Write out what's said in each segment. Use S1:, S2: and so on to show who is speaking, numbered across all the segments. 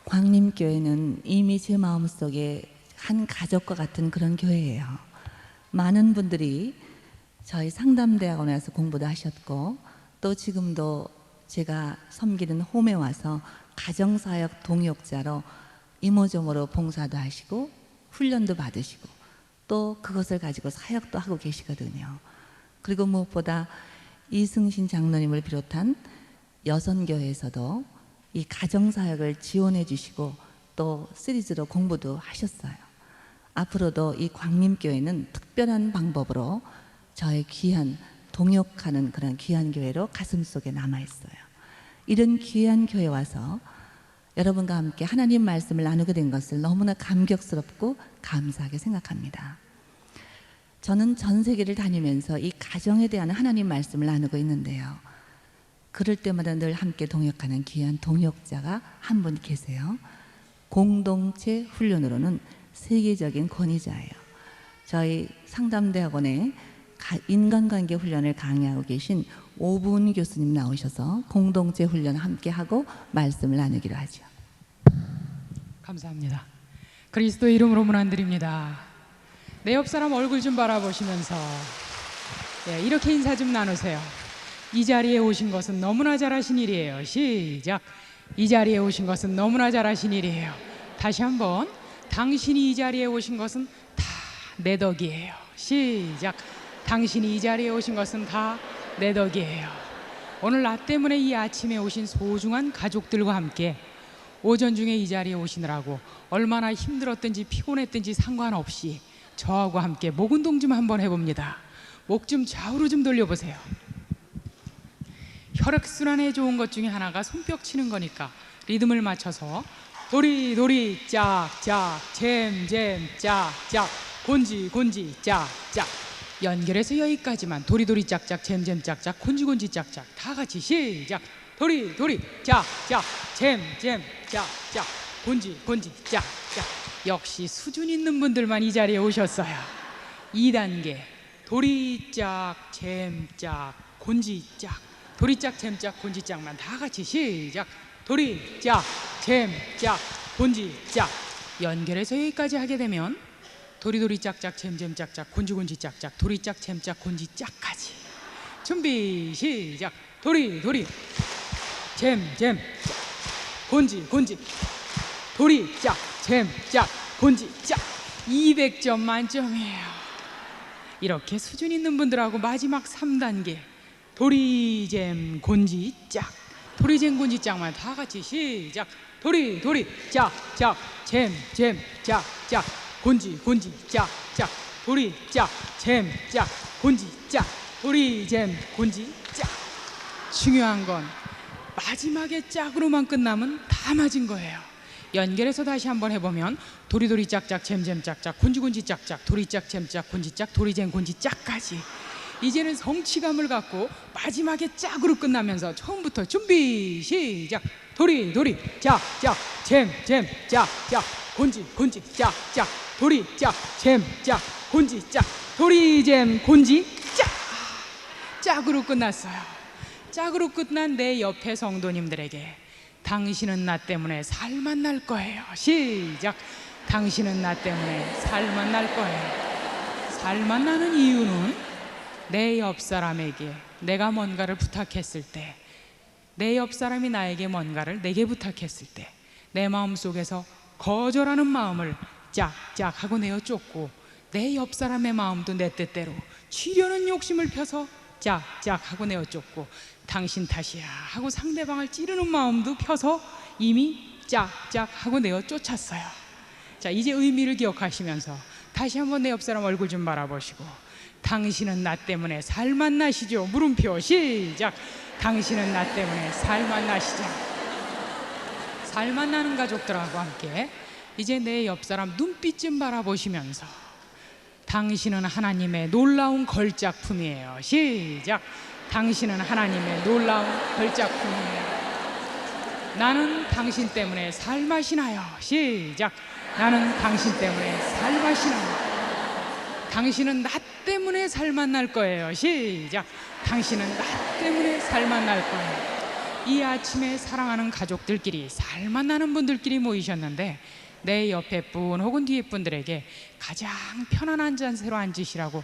S1: 광림교회는 이미 제 마음속에 한 가족과 같은 그런 교회예요. 많은 분들이 저희 상담대학원에서 공부도 하셨고, 또 지금도 제가 섬기는 홈에 와서 가정사역 동역자로 이모저모로 봉사도 하시고 훈련도 받으시고 또 그것을 가지고 사역도 하고 계시거든요. 그리고 무엇보다 이승신 장로님을 비롯한 여선교회에서도 이 가정사역을 지원해 주시고 또 시리즈로 공부도 하셨어요. 앞으로도 이 광림교회는 특별한 방법으로 저의 귀한 동역하는 그런 귀한 교회로 가슴속에 남아있어요. 이런 귀한 교회 와서 여러분과 함께 하나님 말씀을 나누게 된 것을 너무나 감격스럽고 감사하게 생각합니다. 저는 전 세계를 다니면서 이 가정에 대한 하나님 말씀을 나누고 있는데요. 그럴 때마다 늘 함께 동역하는 귀한 동역자가 한 분 계세요. 공동체 훈련으로는 세계적인 권위자예요. 저희 상담대학원에 인간관계 훈련을 강의하고 계신 오분 교수님 나오셔서 공동체 훈련 함께하고 말씀을 나누기로 하죠.
S2: 감사합니다. 그리스도의 이름으로 문안드립니다. 내 옆 사람 얼굴 좀 바라보시면서 이렇게 인사 좀 나누세요. 이 자리에 오신 것은 너무나 잘하신 일이에요. 시작. 이 자리에 오신 것은 너무나 잘하신 일이에요. 다시 한번. 당신이 이 자리에 오신 것은 다 내 덕이에요. 시작. 당신이 이 자리에 오신 것은 다 내 덕이에요. 오늘 나 때문에 이 아침에 오신 소중한 가족들과 함께 오전 중에 이 자리에 오시느라고 얼마나 힘들었든지 피곤했든지 상관없이 저하고 함께 목 운동 좀 한번 해봅니다. 목 좀 좌우로 좀 돌려보세요. 혈액순환에 좋은 것 중에 하나가 손뼉 치는 거니까 리듬을 맞춰서 도리 짝짝 잼 짝짝 곤지 짝짝 연결해서 여기까지만 도리 짝짝 잼 짝짝 곤지 짝짝 다 같이 시작. 도리 짝짝 잼 짝짝 곤지 짝짝. 역시 수준 있는 분들만 이 자리에 오셨어요. 2단계 도리 짝 잼 짝 곤지 짝 도리 짝 잼 짝 곤지 짝만 다 같이 시작. 도리 짝 잼 짝 곤지 짝 연결해서 여기까지 하게 되면 도리 짝짝 잼 짝짝 곤지 짝짝 도리 짝 잼 짝 곤지 짝까지. 준비 시작. 도리 잼 짝 곤지 도리 짝 잼 짝 곤지 짝 200점 만점이에요. 이렇게 수준 있는 분들하고 마지막 3단계 도리잼 곤지 짝 도리잼 곤지 짝만 다 같이 시작. 도리 짝짝 잼 짝짝 곤지 짝짝 도리 짝 잼 짝 곤지 짝 도리잼 곤지 짝. 중요한 건 마지막에 짝으로만 끝나면 다 맞은 거예요. 연결해서 다시 한번 해보면 도리 짝짝 잼 짝짝 곤지 짝짝 도리 짝 잼 짝 곤지 짝 도리잼 곤지 짝까지. 이제는 성취감을 갖고 마지막에 짝으로 끝나면서 처음부터 준비 시작. 도리 짝짝 잼 짝짝 곤지 짝짝 도리 짝 잼 짝 곤지 짝 도리잼 곤지 짝. 짝으로 끝났어요. 짝으로 끝난 내 옆에 성도님들에게 당신은 나 때문에 살만 날 거예요. 시작. 당신은 나 때문에 살만 날 거예요. 살만 나는 이유는 내 옆 사람에게 내가 뭔가를 부탁했을 때, 내 옆 사람이 나에게 뭔가를 내게 부탁했을 때 내 마음속에서 거절하는 마음을 짝짝 하고 내어 쫓고 내 옆 사람의 마음도 내 뜻대로 취려는 욕심을 펴서 짝짝 하고 내어 쫓고 당신 탓이야 하고 상대방을 찌르는 마음도 펴서 이미 짝짝 하고 내어 쫓았어요. 자, 이제 의미를 기억하시면서 다시 한번 내 옆 사람 얼굴 좀 바라보시고 당신은 나 때문에 살만 나시죠? 물음표 시작. 당신은 나 때문에 살만 나시죠? 살만 나는 가족들하고 함께 이제 내 옆 사람 눈빛 좀 바라보시면서 당신은 하나님의 놀라운 걸작품이에요. 시작. 당신은 하나님의 놀라운 걸작품이에요. 나는 당신 때문에 살맛이 나요. 시작. 나는 당신 때문에 살맛이 나요. 당신은 나 때문에 살맛 날 거예요. 시작. 당신은 나 때문에 살맛 날 거예요. 이 아침에 사랑하는 가족들끼리 살만 나는 분들끼리 모이셨는데 내 옆에 분 혹은 뒤에 분들에게 가장 편안한 자세로 앉으시라고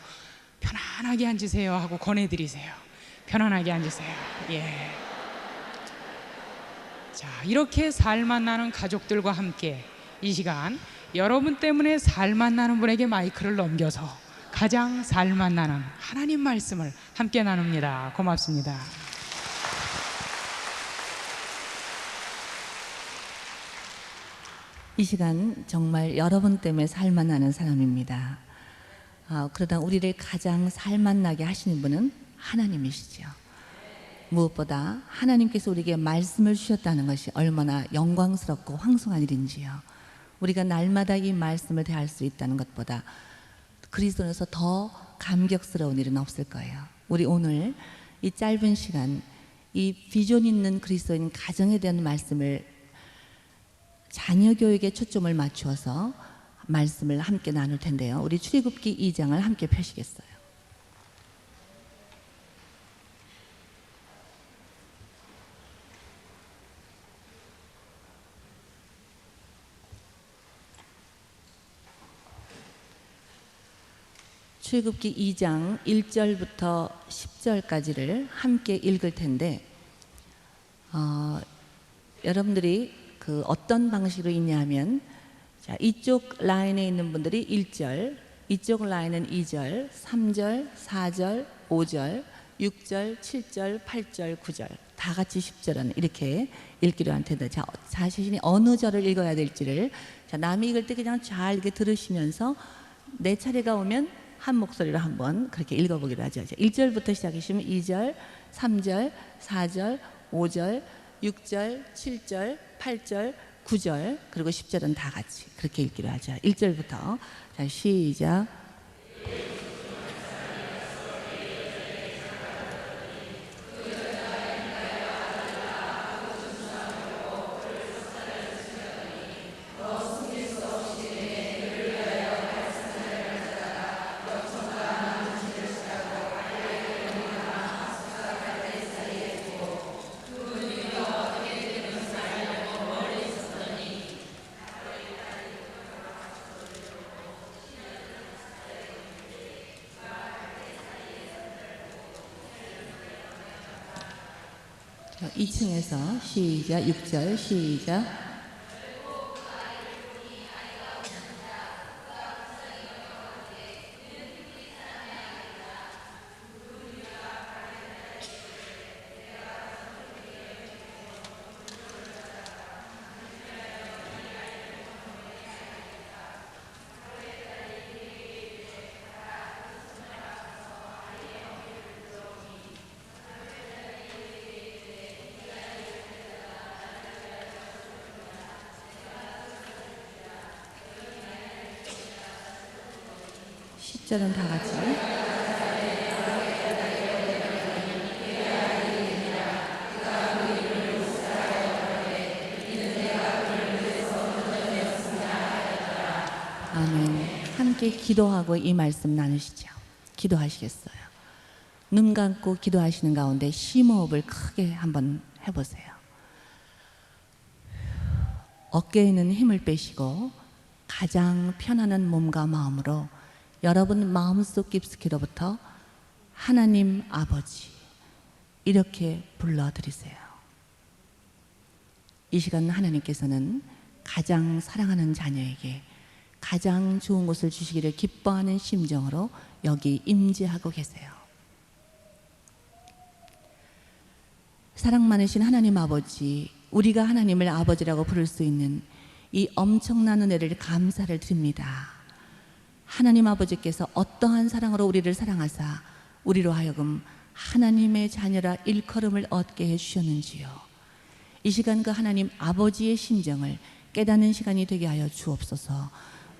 S2: 편안하게 앉으세요 하고 권해드리세요. 편안하게 앉으세요. 예. 자, 이렇게 살만 나는 가족들과 함께 이 시간 여러분 때문에 살만 나는 분에게 마이크를 넘겨서 가장 살만 나는 하나님 말씀을 함께 나눕니다. 고맙습니다.
S1: 이 시간 정말 여러분 때문에 살만 나는 사람입니다. 그러다 우리를 가장 살만 나게 하시는 분은 하나님이시죠. 무엇보다 하나님께서 우리에게 말씀을 주셨다는 것이 얼마나 영광스럽고 황송한 일인지요. 우리가 날마다 이 말씀을 대할 수 있다는 것보다 그리스도에서 더 감격스러운 일은 없을 거예요. 우리 오늘 이 짧은 시간 이 비전 있는 그리스도인 가정에 대한 말씀을 자녀 교육에 초점을 맞추어서 말씀을 함께 나눌 텐데요. 우리 출애굽기 2장을 함께 펴시겠어요. 출애굽기 2장 1절부터 10절까지를 함께 읽을 텐데 여러분들이 어떤 방식으로 읽냐면 자, 이쪽 라인에 있는 분들이 1절, 이쪽 라인은 2절, 3절, 4절, 5절, 6절, 7절, 8절, 9절 다 같이 10절은 이렇게 읽기로 할 텐데 자, 자신이 어느 절을 읽어야 될지를 자, 남이 읽을 때 그냥 잘 이렇게 들으시면서 내 차례가 오면 한 목소리로 한번 그렇게 읽어보기로 하죠. 1절부터 시작하시면 2절, 3절, 4절, 5절, 6절, 7절, 8절, 9절 그리고 10절은 다 같이 그렇게 읽기로 하죠. 1절부터 자 시작. 자, 2층에서 시작 6절 시작. 절은 다 같이. 아멘. 함께 기도하고 이 말씀 나누시죠. 기도하시겠어요? 눈 감고 기도하시는 가운데 심호흡을 크게 한번 해보세요. 어깨에 있는 힘을 빼시고 가장 편안한 몸과 마음으로 여러분 마음속 깊숙이로부터 하나님 아버지 이렇게 불러드리세요. 이 시간 하나님께서는 가장 사랑하는 자녀에게 가장 좋은 것을 주시기를 기뻐하는 심정으로 여기 임재하고 계세요. 사랑 많으신 하나님 아버지, 우리가 하나님을 아버지라고 부를 수 있는 이 엄청난 은혜를 감사를 드립니다. 하나님 아버지께서 어떠한 사랑으로 우리를 사랑하사 우리로 하여금 하나님의 자녀라 일컬음을 얻게 해주셨는지요. 이 시간 그 하나님 아버지의 심정을 깨닫는 시간이 되게 하여 주옵소서.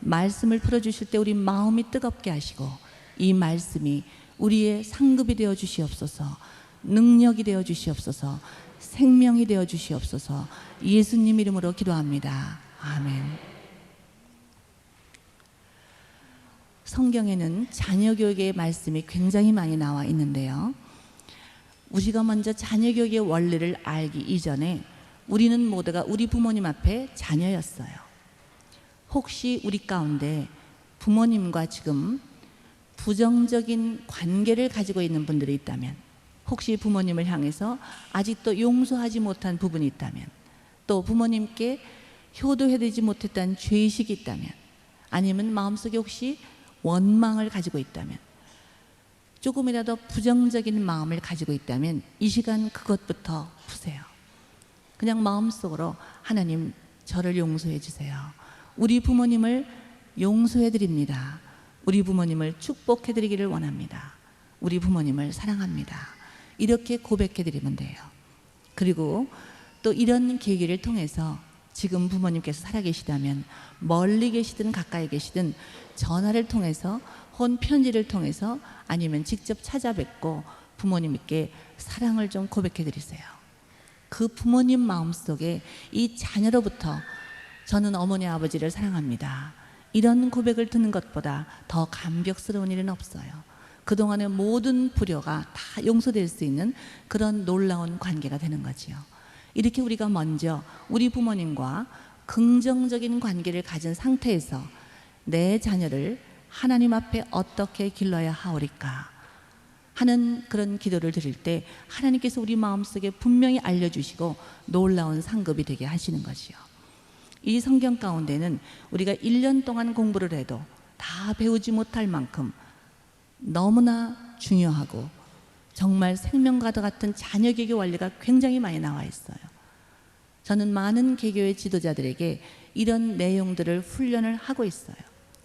S1: 말씀을 풀어주실 때 우리 마음이 뜨겁게 하시고 이 말씀이 우리의 상급이 되어 주시옵소서. 능력이 되어 주시옵소서. 생명이 되어 주시옵소서. 예수님 이름으로 기도합니다. 아멘. 성경에는 자녀 교육의 말씀이 굉장히 많이 나와 있는데요. 우리가 먼저 자녀 교육의 원리를 알기 이전에 우리는 모두가 우리 부모님 앞에 자녀였어요. 혹시 우리 가운데 부모님과 지금 부정적인 관계를 가지고 있는 분들이 있다면, 혹시 부모님을 향해서 아직도 용서하지 못한 부분이 있다면, 또 부모님께 효도해드리지 못했다는 죄의식이 있다면, 아니면 마음속에 혹시 원망을 가지고 있다면, 조금이라도 부정적인 마음을 가지고 있다면 이 시간 그것부터 푸세요. 그냥 마음속으로 하나님, 저를 용서해 주세요. 우리 부모님을 용서해 드립니다. 우리 부모님을 축복해 드리기를 원합니다. 우리 부모님을 사랑합니다. 이렇게 고백해 드리면 돼요. 그리고 또 이런 계기를 통해서 지금 부모님께서 살아계시다면 멀리 계시든 가까이 계시든 전화를 통해서 혹은 편지를 통해서 아니면 직접 찾아뵙고 부모님께 사랑을 좀 고백해 드리세요. 그 부모님 마음속에 이 자녀로부터 저는 어머니 아버지를 사랑합니다, 이런 고백을 듣는 것보다 더 감격스러운 일은 없어요. 그동안의 모든 불효가 다 용서될 수 있는 그런 놀라운 관계가 되는 거지요. 이렇게 우리가 먼저 우리 부모님과 긍정적인 관계를 가진 상태에서 내 자녀를 하나님 앞에 어떻게 길러야 하오리까 하는 그런 기도를 드릴 때 하나님께서 우리 마음속에 분명히 알려주시고 놀라운 상급이 되게 하시는 것이요. 이 성경 가운데는 우리가 1년 동안 공부를 해도 다 배우지 못할 만큼 너무나 중요하고 정말 생명과도 같은 자녀 교육 원리가 굉장히 많이 나와 있어요. 저는 많은 개교의 지도자들에게 이런 내용들을 훈련을 하고 있어요.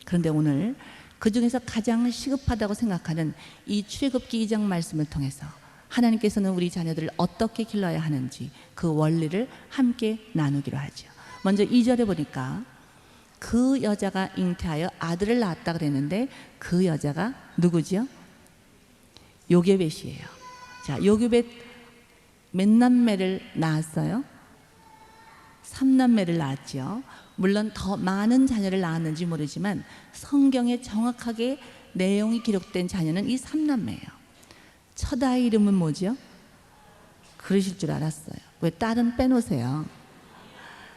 S1: 그런데 오늘 그 중에서 가장 시급하다고 생각하는 이 출애굽기 2장 말씀을 통해서 하나님께서는 우리 자녀들을 어떻게 길러야 하는지 그 원리를 함께 나누기로 하죠. 먼저 2절에 보니까 그 여자가 잉태하여 아들을 낳았다 그랬는데 그 여자가 누구지요? 요게벳이에요. 자, 요게벳 몇 남매를 낳았어요? 3남매를 낳았죠. 물론 더 많은 자녀를 낳았는지 모르지만 성경에 정확하게 내용이 기록된 자녀는 이 3남매예요. 첫 아이 이름은 뭐죠? 그러실 줄 알았어요. 왜 딸은 빼놓으세요?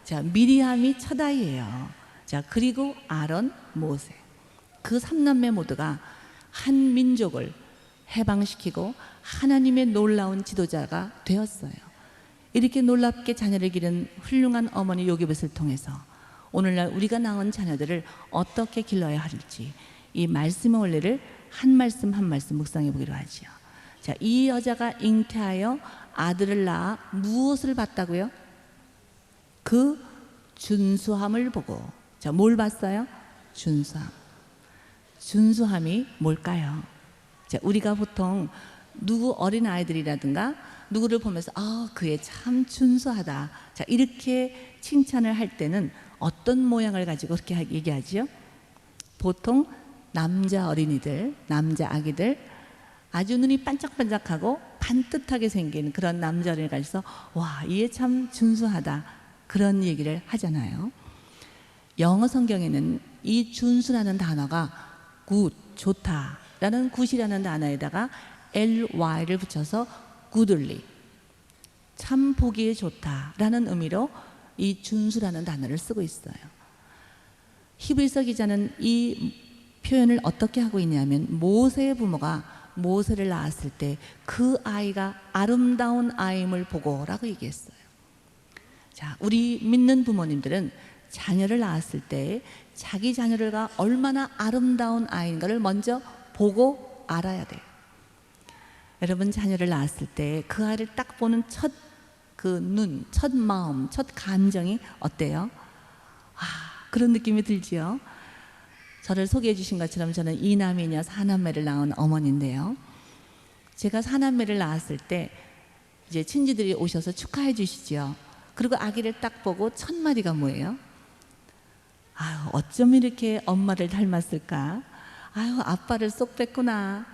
S1: 자, 미리암이 첫 아이예요. 자, 그리고 아론, 모세. 그 3남매 모두가 한 민족을 해방시키고 하나님의 놀라운 지도자가 되었어요. 이렇게 놀랍게 자녀를 기른 훌륭한 어머니 요게벳을 통해서 오늘날 우리가 낳은 자녀들을 어떻게 길러야 할지 이 말씀의 원리를 한 말씀 한 말씀 묵상해 보기로 하지요. 자, 이 여자가 잉태하여 아들을 낳아 무엇을 봤다고요? 그 준수함을 보고. 자, 뭘 봤어요? 준수함. 준수함이 뭘까요? 자, 우리가 보통 누구 어린아이들이라든가 누구를 보면서 그애 참 준수하다, 자, 이렇게 칭찬을 할 때는 어떤 모양을 가지고 그렇게 얘기하지요? 보통 남자 어린이들, 남자 아기들, 아주 눈이 반짝반짝하고 반듯하게 생긴 그런 남자 어린이를 가지고 와, 얘 참 준수하다, 그런 얘기를 하잖아요. 영어 성경에는 이 준수라는 단어가 good, 좋다 라는 굿이라는 단어에다가 ly를 붙여서 goodly, 참 보기에 좋다라는 의미로 이 준수라는 단어를 쓰고 있어요. 히브리서 기자는 이 표현을 어떻게 하고 있냐면 모세의 부모가 모세를 낳았을 때 그 아이가 아름다운 아임을 보고라고 얘기했어요. 자, 우리 믿는 부모님들은 자녀를 낳았을 때 자기 자녀가 얼마나 아름다운 아이인가를 먼저 보고 알아야 돼요. 여러분, 자녀를 낳았을 때 그 아이를 딱 보는 첫 그 눈, 첫 마음, 첫 감정이 어때요? 그런 느낌이 들지요. 저를 소개해 주신 것처럼 저는 2남이녀 4남매를 낳은 어머니인데요. 제가 4남매를 낳았을 때 이제 친지들이 오셔서 축하해 주시죠. 그리고 아기를 딱 보고 첫 마디가 뭐예요? 어쩜 이렇게 엄마를 닮았을까? 아빠를 쏙 뺐구나.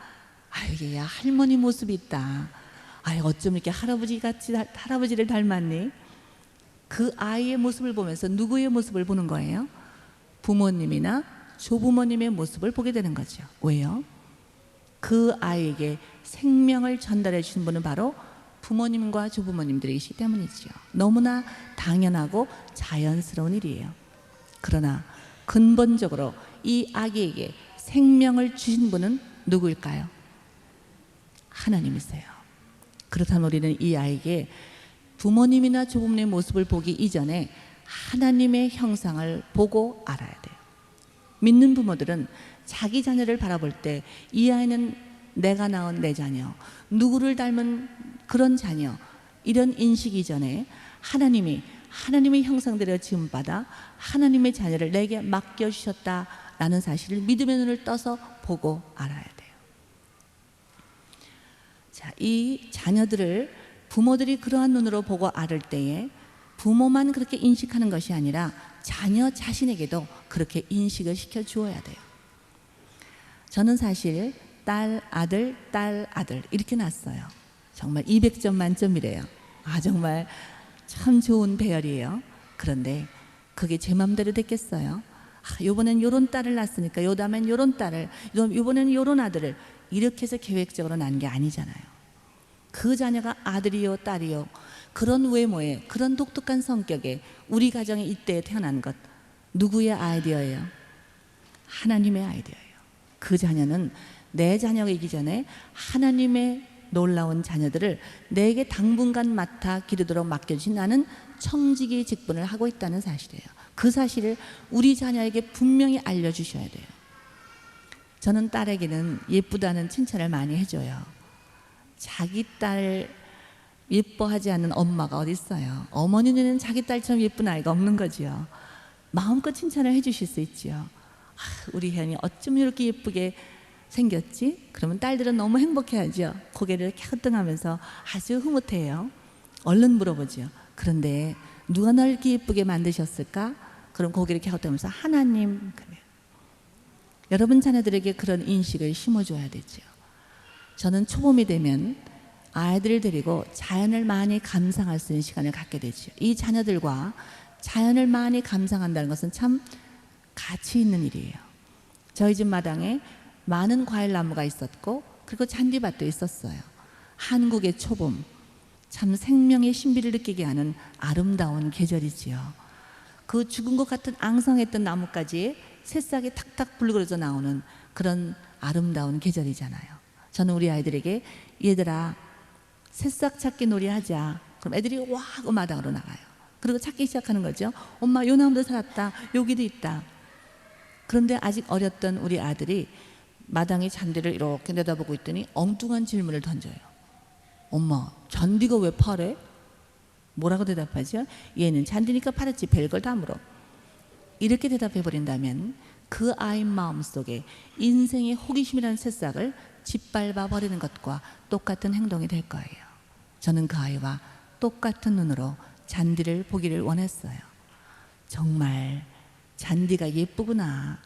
S1: 얘야 할머니 모습이 있다. 어쩜 이렇게 할아버지를 닮았니? 그 아이의 모습을 보면서 누구의 모습을 보는 거예요? 부모님이나 조부모님의 모습을 보게 되는 거죠. 왜요? 그 아이에게 생명을 전달해 주신 분은 바로 부모님과 조부모님들이시기 때문이지요. 너무나 당연하고 자연스러운 일이에요. 그러나 근본적으로 이 아기에게 생명을 주신 분은 누구일까요? 하나님이세요. 그렇다면 우리는 이 아이에게 부모님이나 조부모님의 모습을 보기 이전에 하나님의 형상을 보고 알아야 돼요. 믿는 부모들은 자기 자녀를 바라볼 때 이 아이는 내가 낳은 내 자녀, 누구를 닮은 그런 자녀, 이런 인식 이전에 하나님의 형상대로 지음받아 하나님의 자녀를 내게 맡겨주셨다라는 사실을 믿음의 눈을 떠서 보고 알아야 돼요. 자, 이 자녀들을 부모들이 그러한 눈으로 보고 알을 때에 부모만 그렇게 인식하는 것이 아니라 자녀 자신에게도 그렇게 인식을 시켜 주어야 돼요. 저는 사실 딸, 아들 이렇게 낳았어요. 정말 200점 만점이래요. 정말 참 좋은 배열이에요. 그런데 그게 제 맘대로 됐겠어요? 요번엔 요런 딸을 낳았으니까 요 다음엔 요런 딸을, 요번엔 요런 아들을, 이렇게 해서 계획적으로 낳은 게 아니잖아요. 그 자녀가 아들이요 딸이요 그런 외모에, 그런 독특한 성격에 우리 가정에 이때에 태어난 것, 누구의 아이디어예요? 하나님의 아이디어예요. 그 자녀는 내 자녀이기 전에 하나님의 놀라운 자녀들을 내게 당분간 맡아 기르도록 맡겨주신 나는 청지기 직분을 하고 있다는 사실이에요. 그 사실을 우리 자녀에게 분명히 알려주셔야 돼요. 저는 딸에게는 예쁘다는 칭찬을 많이 해줘요. 자기 딸 예뻐하지 않는 엄마가 어디 있어요. 어머니는 자기 딸처럼 예쁜 아이가 없는 거지요. 마음껏 칭찬을 해주실 수 있지요. 우리 혜연이 어쩜 이렇게 예쁘게 생겼지? 그러면 딸들은 너무 행복해하죠. 고개를 갸우뚱하면서 아주 흐뭇해요. 얼른 물어보죠. 그런데 누가 날 이렇게 예쁘게 만드셨을까? 그럼 고개를 갸우뚱하면서 하나님. 그래요. 여러분 자녀들에게 그런 인식을 심어줘야 되죠. 저는 초봄이 되면 아이들을 데리고 자연을 많이 감상할 수 있는 시간을 갖게 되죠. 이 자녀들과 자연을 많이 감상한다는 것은 참 가치 있는 일이에요. 저희 집 마당에 많은 과일 나무가 있었고 그리고 잔디밭도 있었어요. 한국의 초봄, 참 생명의 신비를 느끼게 하는 아름다운 계절이지요. 그 죽은 것 같은 앙상했던 나무까지 새싹이 탁탁 불그러져 나오는 그런 아름다운 계절이잖아요. 저는 우리 아이들에게 얘들아 새싹 찾기 놀이 하자. 그럼 애들이 와 하고 마당으로 나가요. 그리고 찾기 시작하는 거죠. 엄마 요 나무도 살았다. 여기도 있다. 그런데 아직 어렸던 우리 아들이 마당의 잔디를 이렇게 내다보고 있더니 엉뚱한 질문을 던져요. 엄마 잔디가 왜 파래? 뭐라고 대답하죠? 얘는 잔디니까 파랬지 별걸 다 물어. 이렇게 대답해 버린다면 그 아이 마음속에 인생의 호기심이라는 새싹을 짓밟아 버리는 것과 똑같은 행동이 될 거예요. 저는 그 아이와 똑같은 눈으로 잔디를 보기를 원했어요. 정말 잔디가 예쁘구나.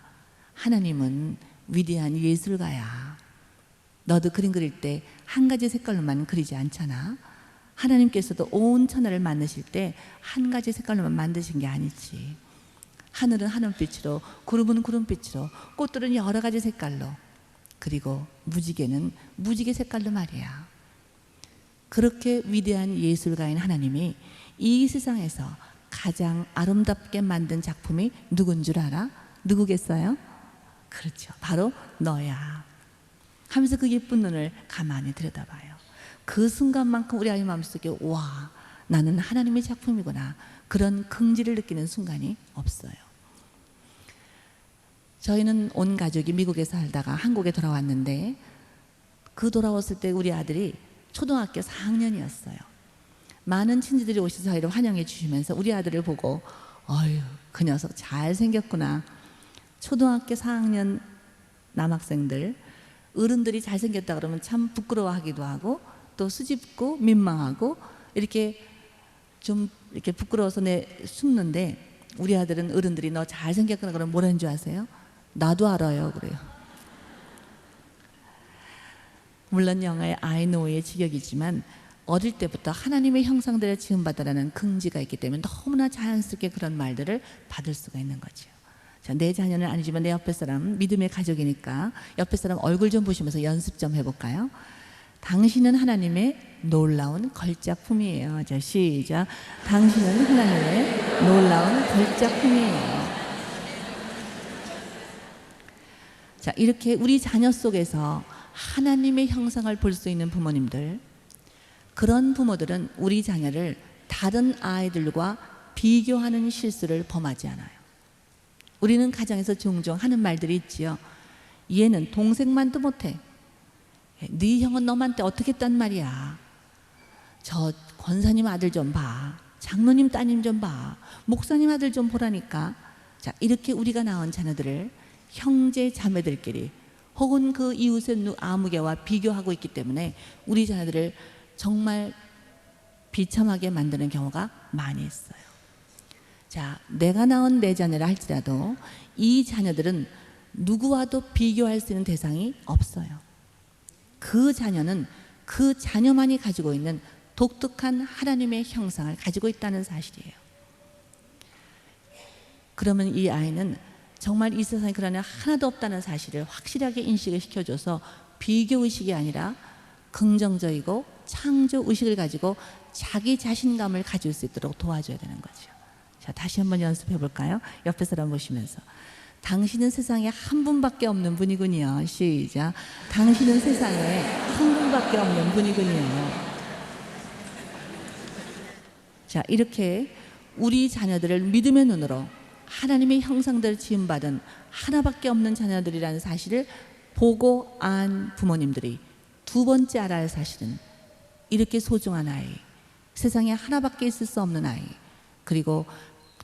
S1: 하나님은 위대한 예술가야. 너도 그림 그릴 때 한 가지 색깔로만 그리지 않잖아. 하나님께서도 온 천하를 만드실 때 한 가지 색깔로만 만드신 게 아니지. 하늘은 하늘빛으로, 구름은 구름빛으로, 꽃들은 여러 가지 색깔로, 그리고 무지개는 무지개 색깔로 말이야. 그렇게 위대한 예술가인 하나님이 이 세상에서 가장 아름답게 만든 작품이 누군 줄 알아? 누구겠어요? 그렇죠. 바로 너야. 하면서 그 예쁜 눈을 가만히 들여다봐요. 그 순간만큼 우리 아이 마음속에 와, 나는 하나님의 작품이구나. 그런 긍지를 느끼는 순간이 없어요. 저희는 온 가족이 미국에 살다가 한국에 돌아왔는데 그 돌아왔을 때 우리 아들이 초등학교 4학년이었어요. 많은 친지들이 오셔서 저희를 환영해 주시면서 우리 아들을 보고 어휴 그 녀석 잘생겼구나. 초등학교 4학년 남학생들 어른들이 잘생겼다 그러면 참 부끄러워하기도 하고 또 수줍고 민망하고 이렇게 좀 이렇게 부끄러워서 숨는데 우리 아들은 어른들이 너 잘생겼구나 그러면 뭐라는 줄 아세요? 나도 알아요 그래요. 물론 영화의 I know의 직역이지만 어릴 때부터 하나님의 형상대로 지음받아라는 긍지가 있기 때문에 너무나 자연스럽게 그런 말들을 받을 수가 있는 거죠. 자, 내 자녀는 아니지만 내 옆에 사람, 믿음의 가족이니까 옆에 사람 얼굴 좀 보시면서 연습 좀 해볼까요? 당신은 하나님의 놀라운 걸작품이에요. 자, 시작. 당신은 하나님의 놀라운 걸작품이에요. 자, 이렇게 우리 자녀 속에서 하나님의 형상을 볼 수 있는 부모님들, 그런 부모들은 우리 자녀를 다른 아이들과 비교하는 실수를 범하지 않아요. 우리는 가정에서 종종 하는 말들이 있지요. 얘는 동생만도 못해. 네 형은 너한테 어떻게 했단 말이야. 저 권사님 아들 좀 봐. 장로님 따님 좀 봐. 목사님 아들 좀 보라니까. 자, 이렇게 우리가 낳은 자녀들을 형제 자매들끼리 혹은 그 이웃의 아무개와 비교하고 있기 때문에 우리 자녀들을 정말 비참하게 만드는 경우가 많이 있어요. 자, 내가 낳은 내 자녀라 할지라도 이 자녀들은 누구와도 비교할 수 있는 대상이 없어요. 그 자녀는 그 자녀만이 가지고 있는 독특한 하나님의 형상을 가지고 있다는 사실이에요. 그러면 이 아이는 정말 이 세상에 그런 애 하나도 없다는 사실을 확실하게 인식을 시켜줘서 비교의식이 아니라 긍정적이고 창조의식을 가지고 자기 자신감을 가질 수 있도록 도와줘야 되는 거죠. 자, 다시 한번 연습해 볼까요? 옆에 사람 보시면서. 당신은 세상에 한 분밖에 없는 분이군요. 시작. 당신은 세상에 한 분밖에 없는 분이군요. 자, 이렇게 우리 자녀들을 믿음의 눈으로 하나님의 형상대로 지음받은 하나밖에 없는 자녀들이라는 사실을 보고 안 부모님들이 두 번째 알아야 할 사실은 이렇게 소중한 아이, 세상에 하나밖에 있을 수 없는 아이, 그리고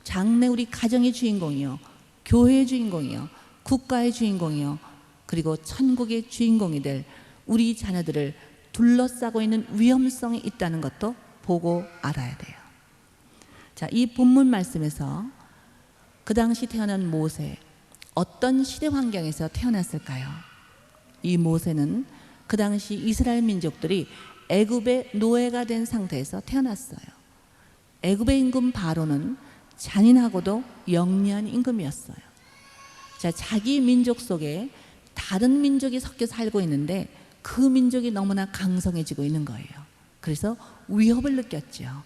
S1: 장래 우리 가정의 주인공이요, 교회의 주인공이요, 국가의 주인공이요, 그리고 천국의 주인공이 될 우리 자녀들을 둘러싸고 있는 위험성이 있다는 것도 보고 알아야 돼요. 자, 이 본문 말씀에서 그 당시 태어난 모세, 어떤 시대 환경에서 태어났을까요? 이 모세는 그 당시 이스라엘 민족들이 애굽의 노예가 된 상태에서 태어났어요. 애굽의 임금 바로는 잔인하고도 영리한 임금이었어요. 자, 자기 민족 속에 다른 민족이 섞여 살고 있는데 그 민족이 너무나 강성해지고 있는 거예요. 그래서 위협을 느꼈죠.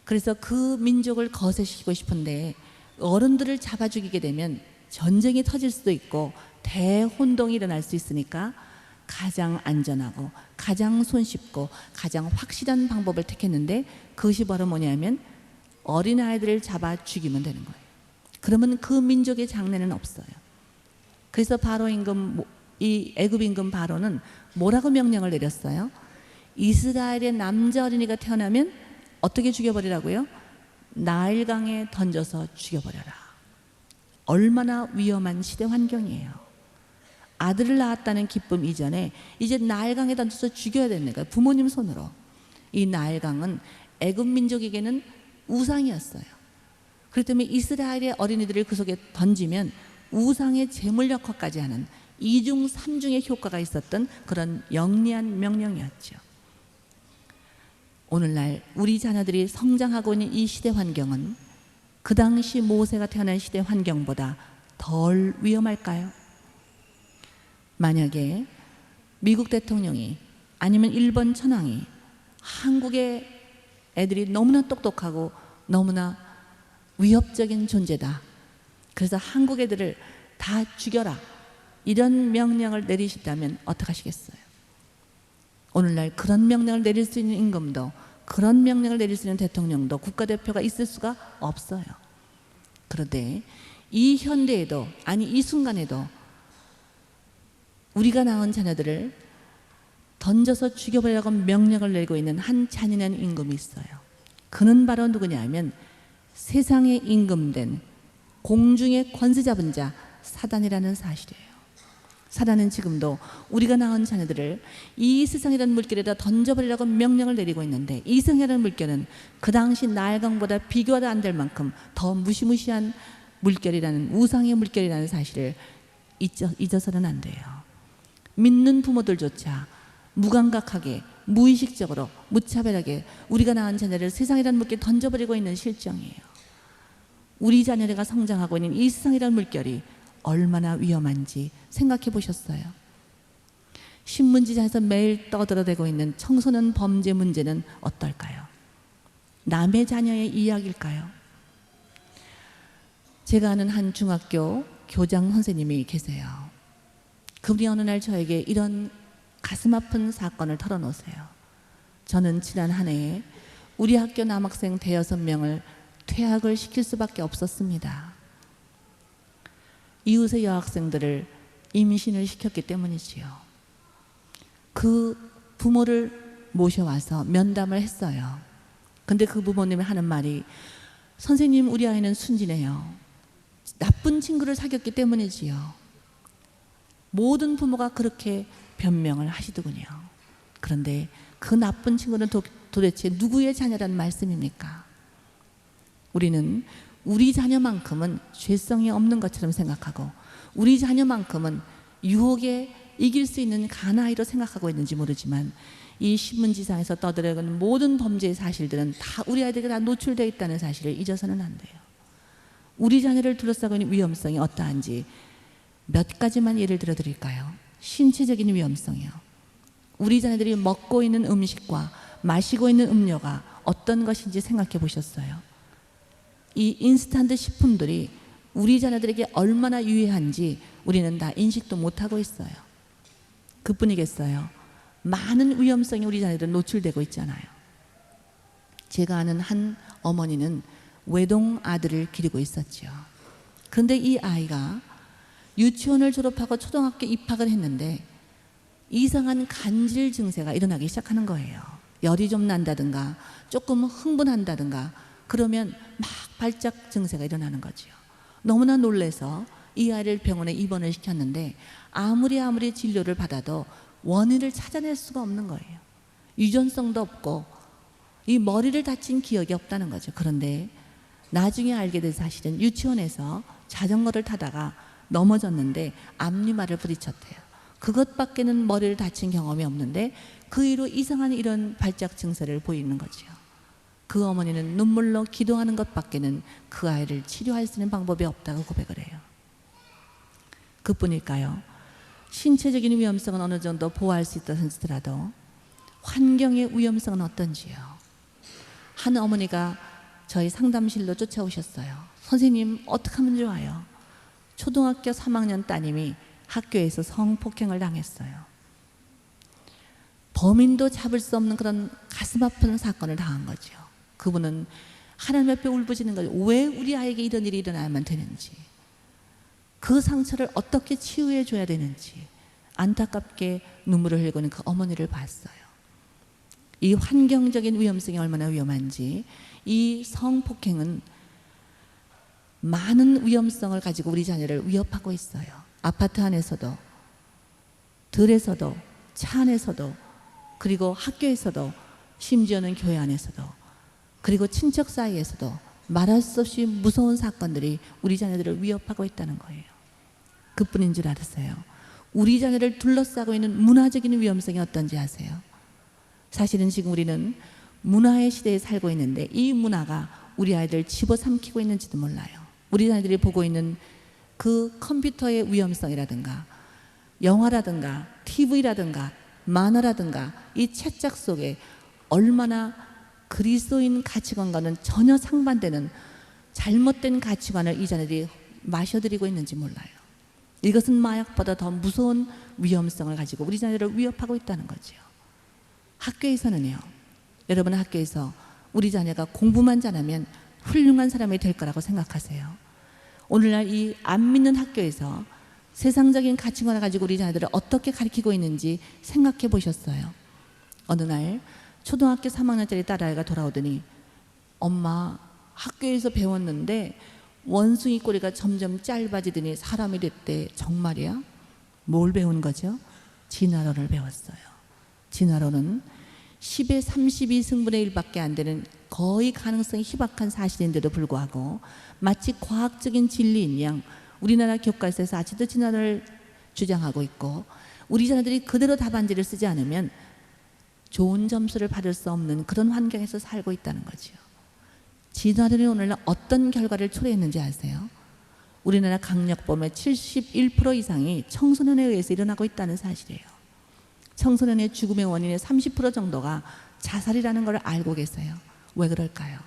S1: 그래서 그 민족을 거세시키고 싶은데 어른들을 잡아 죽이게 되면 전쟁이 터질 수도 있고 대혼동이 일어날 수 있으니까 가장 안전하고 가장 손쉽고 가장 확실한 방법을 택했는데 그것이 바로 뭐냐면 어린아이들을 잡아 죽이면 되는 거예요. 그러면 그 민족의 장래는 없어요. 그래서 바로 임금, 이 애굽 임금 바로는 뭐라고 명령을 내렸어요? 이스라엘의 남자 어린이가 태어나면 어떻게 죽여버리라고요? 나일강에 던져서 죽여버려라. 얼마나 위험한 시대 환경이에요. 아들을 낳았다는 기쁨 이전에 이제 나일강에 던져서 죽여야 되는 거예요. 부모님 손으로. 이 나일강은 애굽 민족에게는 우상이었어요. 그렇기 때문에 이스라엘의 어린이들을 그 속에 던지면 우상의 제물 역할까지 하는 이중 삼중의 효과가 있었던 그런 영리한 명령이었죠. 오늘날 우리 자녀들이 성장하고 있는 이 시대 환경은 그 당시 모세가 태어난 시대 환경보다 덜 위험할까요? 만약에 미국 대통령이 아니면 일본 천황이 한국의 애들이 너무나 똑똑하고 너무나 위협적인 존재다, 그래서 한국 애들을 다 죽여라, 이런 명령을 내리신다면 어떡하시겠어요? 오늘날 그런 명령을 내릴 수 있는 임금도 그런 명령을 내릴 수 있는 대통령도 국가대표가 있을 수가 없어요. 그런데 이 현대에도, 아니 이 순간에도 우리가 낳은 자녀들을 던져서 죽여버리라고 명령을 내리고 있는 한 잔인한 임금이 있어요. 그는 바로 누구냐 하면 세상의 임금된 공중의 권세 잡은 자 사단이라는 사실이에요. 사단은 지금도 우리가 낳은 자녀들을 이 세상이라는 물결에다 던져버리라고 명령을 내리고 있는데, 이 세상이라는 물결은 그 당시 나일강보다 비교도 안 될 만큼 더 무시무시한 물결이라는, 우상의 물결이라는 사실을 잊어서는 안 돼요. 믿는 부모들조차 무감각하게, 우리 자녀가 성장하고 있는 이 세상이라는 물결이 얼마나 위험한지 생각해 보셨어요? 신문지장에서 매일 떠들어대고 있는 청소년 범죄 문제는 어떨까요? 남의 자녀의 이야기일까요? 제가 아는 한 중학교 교장 선생님이 계세요. 그분이 어느 날 저에게 이런 가슴 아픈 사건을 털어놓으세요. 저는 지난 한 해에 우리 학교 남학생 대여섯 명을 퇴학을 시킬 수밖에 없었습니다. 이웃의 여학생들을 임신을 시켰기 때문이지요. 그 부모를 모셔와서 면담을 했어요. 근데 그 부모님이 하는 말이, 선생님, 우리 아이는 순진해요. 나쁜 친구를 사귀었기 때문이지요. 모든 부모가 그렇게 변명을 하시더군요. 그런데 그 나쁜 친구는 도대체 누구의 자녀란 말씀입니까? 우리는 우리 자녀만큼은 죄성이 없는 것처럼 생각하고, 우리 자녀만큼은 유혹에 이길 수 있는 가나이로 생각하고 있는지 모르지만, 이 신문지상에서 떠들어가는 모든 범죄의 사실들은 다 우리 아이들에게 다 노출되어 있다는 사실을 잊어서는 안 돼요. 우리 자녀를 둘러싸고 있는 위험성이 어떠한지 몇 가지만 예를 들어 드릴까요? 신체적인 위험성이요. 우리 자녀들이 먹고 있는 음식과 마시고 있는 음료가 어떤 것인지 생각해 보셨어요? 이 인스턴트 식품들이 우리 자녀들에게 얼마나 유해한지 우리는 다 인식도 못하고 있어요. 그뿐이겠어요? 많은 위험성이 우리 자녀들 노출되고 있잖아요. 제가 아는 한 어머니는 외동 아들을 기르고 있었죠. 그런데 이 아이가 유치원을 졸업하고 초등학교 입학을 했는데 이상한 간질 증세가 일어나기 시작하는 거예요. 열이 좀 난다든가 조금 흥분한다든가 그러면 막 발작 증세가 일어나는 거죠. 너무나 놀라서 이 아이를 병원에 입원을 시켰는데 아무리 진료를 받아도 원인을 찾아낼 수가 없는 거예요. 유전성도 없고 이 머리를 다친 기억이 없다는 거죠. 그런데 나중에 알게 된 사실은 유치원에서 자전거를 타다가 넘어졌는데 앞니말을 부딪혔대요. 그것밖에는 머리를 다친 경험이 없는데 그 이후로 이상한 이런 발작 증세를 보이는 거죠. 그 어머니는 눈물로 기도하는 것밖에는 그 아이를 치료할 수 있는 방법이 없다고 고백을 해요. 그뿐일까요? 신체적인 위험성은 어느 정도 보호할 수 있다 하더라도 환경의 위험성은 어떤지요? 한 어머니가 저희 상담실로 쫓아오셨어요. 선생님, 어떻게 하면 좋아요? 초등학교 3학년 따님이 학교에서 성폭행을 당했어요. 범인도 잡을 수 없는 그런 가슴 아픈 사건을 당한 거죠. 그분은 하나님 앞에 울부짖는 거죠. 왜 우리 아이에게 이런 일이 일어나야만 되는지, 그 상처를 어떻게 치유해 줘야 되는지 안타깝게 눈물을 흘리고 있는 그 어머니를 봤어요. 이 환경적인 위험성이 얼마나 위험한지, 이 성폭행은 많은 위험성을 가지고 우리 자녀를 위협하고 있어요. 아파트 안에서도, 들에서도, 차 안에서도, 그리고 학교에서도, 심지어는 교회 안에서도, 그리고 친척 사이에서도 말할 수 없이 무서운 사건들이 우리 자녀들을 위협하고 있다는 거예요. 그뿐인 줄 알았어요. 우리 자녀를 둘러싸고 있는 문화적인 위험성이 어떤지 아세요? 사실은 지금 우리는 문화의 시대에 살고 있는데 이 문화가 우리 아이들 집어삼키고 있는지도 몰라요. 우리 아이들이 보고 있는 그 컴퓨터의 위험성이라든가 영화라든가 TV라든가 만화라든가 이 책작 속에 얼마나 그리스도인 가치관과는 전혀 상반되는 잘못된 가치관을 이 자녀들이 마셔들이고 있는지 몰라요. 이것은 마약보다 더 무서운 위험성을 가지고 우리 자녀를 위협하고 있다는 거죠. 학교에서는요, 여러분 학교에서 우리 자녀가 공부만 잘하면 훌륭한 사람이 될 거라고 생각하세요? 오늘날 이 안 믿는 학교에서 세상적인 가치관을 가지고 우리 자녀들을 어떻게 가르치고 있는지 생각해 보셨어요? 어느 날 초등학교 3학년짜리 딸아이가 돌아오더니, 엄마, 학교에서 배웠는데 원숭이 꼬리가 점점 짧아지더니 사람이 됐대. 정말이야? 뭘 배운 거죠? 진화론을 배웠어요. 진화론은 10의 32승분의 1밖에 안 되는 거의 가능성이 희박한 사실인데도 불구하고 마치 과학적인 진리인 양 우리나라 교과서에서 아직도 진화론을 주장하고 있고, 우리 자녀들이 그대로 답안지를 쓰지 않으면 좋은 점수를 받을 수 없는 그런 환경에서 살고 있다는 거죠. 진화론이 오늘날 어떤 결과를 초래했는지 아세요? 우리나라 강력범의 71% 이상이 청소년에 의해서 일어나고 있다는 사실이에요. 청소년의 죽음의 원인의 30% 정도가 자살이라는 걸 알고 계세요. 왜 그럴까요?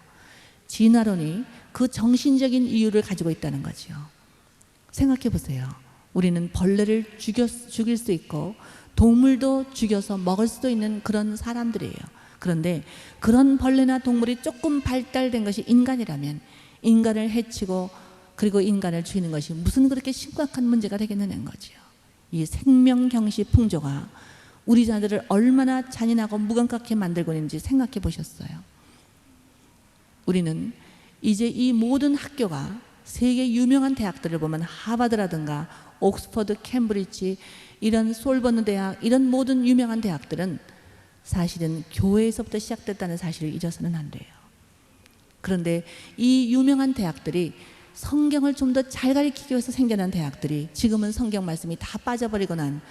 S1: 진화론이 그 정신적인 이유를 가지고 있다는 거죠. 생각해 보세요. 우리는 벌레를 죽일 수 있고 동물도 죽여서 먹을 수도 있는 그런 사람들이에요. 그런데 그런 벌레나 동물이 조금 발달된 것이 인간이라면 인간을 해치고 그리고 인간을 죽이는 것이 무슨 그렇게 심각한 문제가 되겠느냐는 거죠. 이 생명경시 풍조가 우리 자들을 얼마나 잔인하고 무감각하게 만들고 있는지 생각해 보셨어요? 우리는 이제 이 모든 학교가 세계 유명한 대학들을 보면 하버드라든가 옥스퍼드, 캠브리지, 이런 솔버느 대학, 이런 모든 유명한 대학들은 사실은 교회에서부터 시작됐다는 사실을 잊어서는 안 돼요. 그런데 이 유명한 대학들이 성경을 좀 더 잘 가르치기 위해서 생겨난 대학들이 지금은 성경 말씀이 다 빠져버리고 난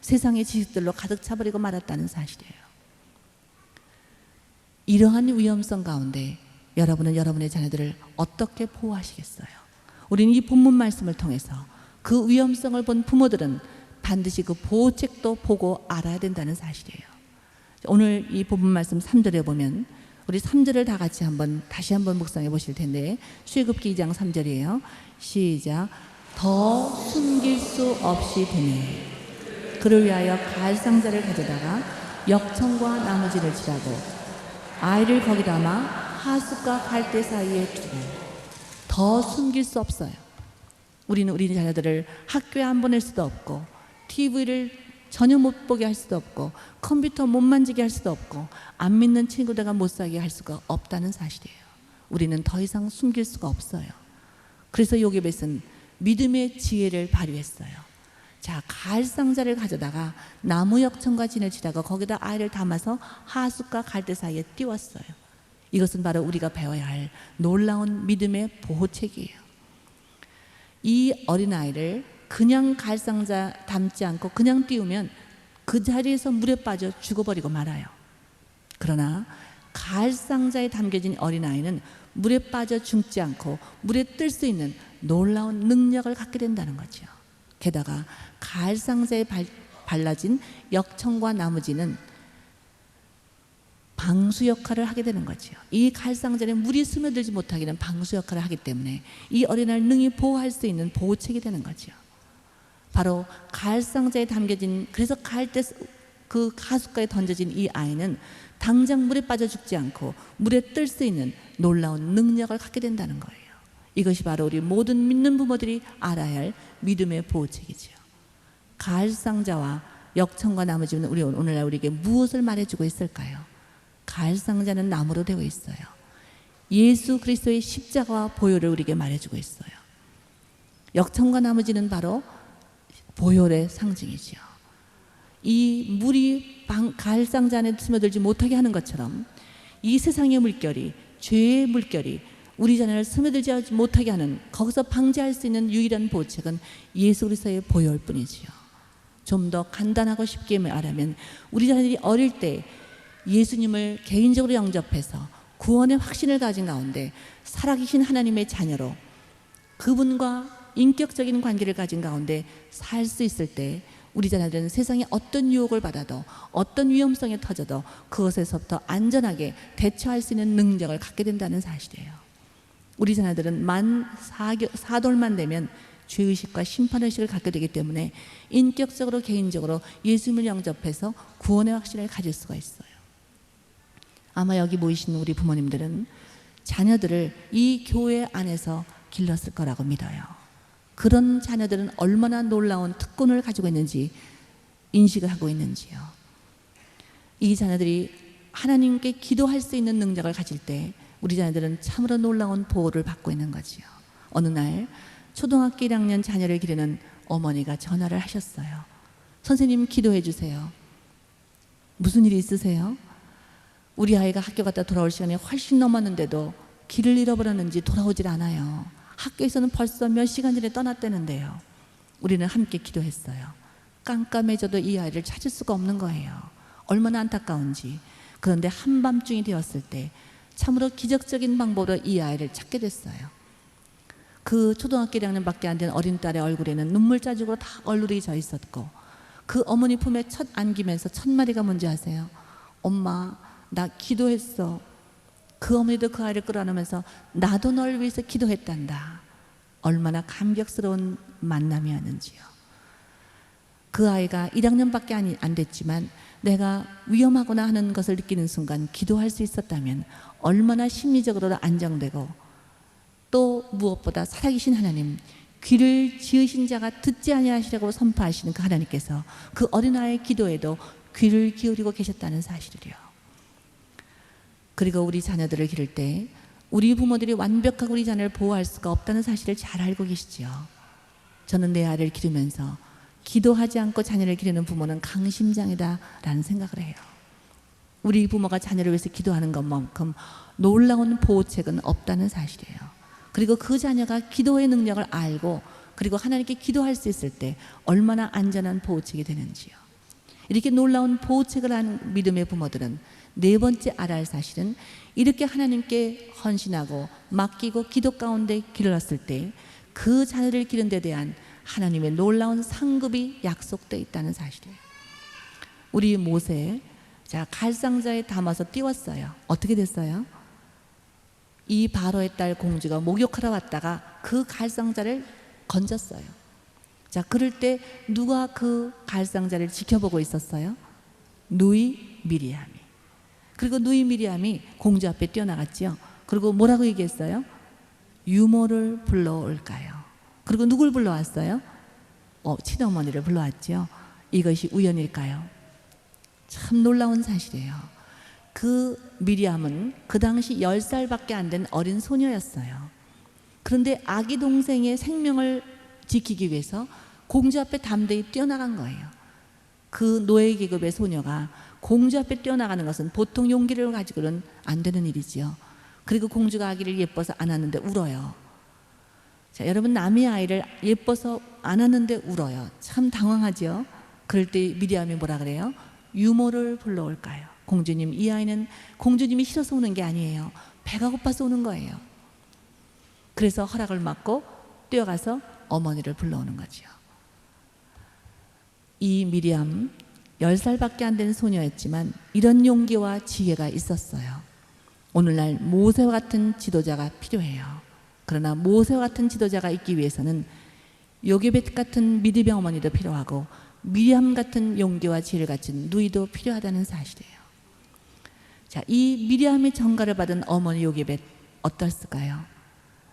S1: 세상의 지식들로 가득 차버리고 말았다는 사실이에요. 이러한 위험성 가운데 여러분은 여러분의 자녀들을 어떻게 보호하시겠어요? 우리는 이 본문 말씀을 통해서 그 위험성을 본 부모들은 반드시 그 보호책도 보고 알아야 된다는 사실이에요. 오늘 이 본문 말씀 3절에 보면 우리 3절을 다 같이 다시 한번 묵상해 보실 텐데, 출애굽기 2장 3절이에요. 시작. 더 숨길 수 없이 되니 그를 위하여 갈상자를 가져다가 역청과 나무지를 칠하고 아이를 거기 담아 하숫과 갈대 사이에 두고. 더 숨길 수 없어요. 우리는 우리 자녀들을 학교에 안 보낼 수도 없고 TV를 전혀 못 보게 할 수도 없고 컴퓨터 못 만지게 할 수도 없고 안 믿는 친구들과 못 사게 할 수가 없다는 사실이에요. 우리는 더 이상 숨길 수가 없어요. 그래서 요게벳은 믿음의 지혜를 발휘했어요. 자, 갈상자를 가져다가 나무 역청과 진을 치다가 거기다 아이를 담아서 하숫과 갈대 사이에 띄웠어요. 이것은 바로 우리가 배워야 할 놀라운 믿음의 보호책이에요. 이 어린아이를 그냥 갈상자 담지 않고 그냥 띄우면 그 자리에서 물에 빠져 죽어버리고 말아요. 그러나 갈상자에 담겨진 어린아이는 물에 빠져 죽지 않고 물에 뜰 수 있는 놀라운 능력을 갖게 된다는 거죠. 게다가 갈상자에 발라진 역청과 나무지는 방수 역할을 하게 되는 거죠. 이 갈상자에 물이 스며들지 못하기는 방수 역할을 하기 때문에 이 어린아이를 능히 보호할 수 있는 보호책이 되는 거죠. 바로 갈상자에 담겨진, 그래서 그 가숫가에 던져진 이 아이는 당장 물에 빠져 죽지 않고 물에 뜰 수 있는 놀라운 능력을 갖게 된다는 거예요. 이것이 바로 우리 모든 믿는 부모들이 알아야 할 믿음의 보호책이죠. 갈상자와 역청과 나무집은 오늘날 우리에게 무엇을 말해주고 있을까요? 갈상자는 나무로 되어 있어요. 예수 그리스도의 십자가와 보혈을 우리에게 말해주고 있어요. 역청과 나무지는 바로 보혈의 상징이죠. 이 물이 갈상자 안에 스며들지 못하게 하는 것처럼 이 세상의 물결이, 죄의 물결이 우리 자녀를 스며들지 못하게 하는, 거기서 방지할 수 있는 유일한 보호책은 예수 그리스도의 보혈뿐이지요. 좀 더 간단하고 쉽게 말하면 우리 자녀들이 어릴 때 예수님을 개인적으로 영접해서 구원의 확신을 가진 가운데 살아계신 하나님의 자녀로 그분과 인격적인 관계를 가진 가운데 살 수 있을 때 우리 자녀들은 세상에 어떤 유혹을 받아도 어떤 위험성에 터져도 그것에서부터 안전하게 대처할 수 있는 능력을 갖게 된다는 사실이에요. 우리 자녀들은 만 4돌만 되면 죄의식과 심판의식을 갖게 되기 때문에 인격적으로 개인적으로 예수님을 영접해서 구원의 확신을 가질 수가 있어요. 아마 여기 모이신 우리 부모님들은 자녀들을 이 교회 안에서 길렀을 거라고 믿어요. 그런 자녀들은 얼마나 놀라운 특권을 가지고 있는지 인식을 하고 있는지요. 이 자녀들이 하나님께 기도할 수 있는 능력을 가질 때 우리 자녀들은 참으로 놀라운 보호를 받고 있는 거지요. 어느 날 초등학교 1학년 자녀를 기르는 어머니가 전화를 하셨어요. 선생님 기도해 주세요. 무슨 일이 있으세요? 우리 아이가 학교 갔다 돌아올 시간이 훨씬 넘었는데도 길을 잃어버렸는지 돌아오질 않아요. 학교에서는 벌써 몇 시간 전에 떠났다는데요. 우리는 함께 기도했어요. 깜깜해져도 이 아이를 찾을 수가 없는 거예요. 얼마나 안타까운지. 그런데 한밤중이 되었을 때 참으로 기적적인 방법으로 이 아이를 찾게 됐어요. 그 초등학교 1학년밖에 안 된 어린 딸의 얼굴에는 눈물 자국으로 다 얼룩이 져 있었고, 그 어머니 품에 첫 안기면서 첫 마디가 뭔지 아세요? 엄마, 나 기도했어. 그 어머니도 그 아이를 끌어안으면서 나도 널 위해서 기도했단다. 얼마나 감격스러운 만남이었는지요. 그 아이가 1학년밖에 안 됐지만 내가 위험하거나 하는 것을 느끼는 순간 기도할 수 있었다면 얼마나 심리적으로도 안정되고, 또 무엇보다 살아계신 하나님, 귀를 지으신 자가 듣지 아니하시라고 선포하시는 그 하나님께서 그 어린아이의 기도에도 귀를 기울이고 계셨다는 사실이요. 그리고 우리 자녀들을 기를 때 우리 부모들이 완벽하게 우리 자녀를 보호할 수가 없다는 사실을 잘 알고 계시지요. 저는 내 아이를 기르면서 기도하지 않고 자녀를 기르는 부모는 강심장이다라는 생각을 해요. 우리 부모가 자녀를 위해서 기도하는 것만큼 놀라운 보호책은 없다는 사실이에요. 그리고 그 자녀가 기도의 능력을 알고 그리고 하나님께 기도할 수 있을 때 얼마나 안전한 보호책이 되는지요. 이렇게 놀라운 보호책을 한 믿음의 부모들은 네 번째 알아야 할 사실은 이렇게 하나님께 헌신하고 맡기고 기도 가운데 기르렀을 때 그 자녀를 기른 데 대한 하나님의 놀라운 상급이 약속되어 있다는 사실이에요. 우리 모세, 자, 갈상자에 담아서 띄웠어요. 어떻게 됐어요? 이 바로의 딸 공주가 목욕하러 왔다가 그 갈상자를 건졌어요. 자, 그럴 때 누가 그 갈상자를 지켜보고 있었어요? 누이 미리암이. 그리고 누이 미리암이 공주 앞에 뛰어나갔지요. 그리고 뭐라고 얘기했어요? 유모를 불러올까요? 그리고 누굴 불러왔어요? 친어머니를 불러왔지요. 이것이 우연일까요? 참 놀라운 사실이에요. 그 미리암은 그 당시 10살밖에 안 된 어린 소녀였어요. 그런데 아기 동생의 생명을 지키기 위해서 공주 앞에 담대히 뛰어나간 거예요. 그 노예 계급의 소녀가 공주 앞에 뛰어나가는 것은 보통 용기를 가지고는 안 되는 일이지요. 그리고 공주가 아기를 예뻐서 안았는데 울어요. 자, 여러분, 남의 아이를 예뻐서 안았는데 울어요. 참 당황하죠. 그럴 때 미리암이 뭐라 그래요? 유모를 불러올까요? 공주님, 이 아이는 공주님이 싫어서 우는 게 아니에요. 배가 고파서 우는 거예요. 그래서 허락을 받고 뛰어가서 어머니를 불러오는 거죠. 이 미리암 10살밖에 안 된 소녀였지만 이런 용기와 지혜가 있었어요. 오늘날 모세와 같은 지도자가 필요해요. 그러나 모세와 같은 지도자가 있기 위해서는 요게벳 같은 믿음의 어머니도 필요하고 미리암 같은 용기와 지혜를 갖춘 누이도 필요하다는 사실이에요. 자, 이 미리암의 전가를 받은 어머니 요게벳 어떻을까요?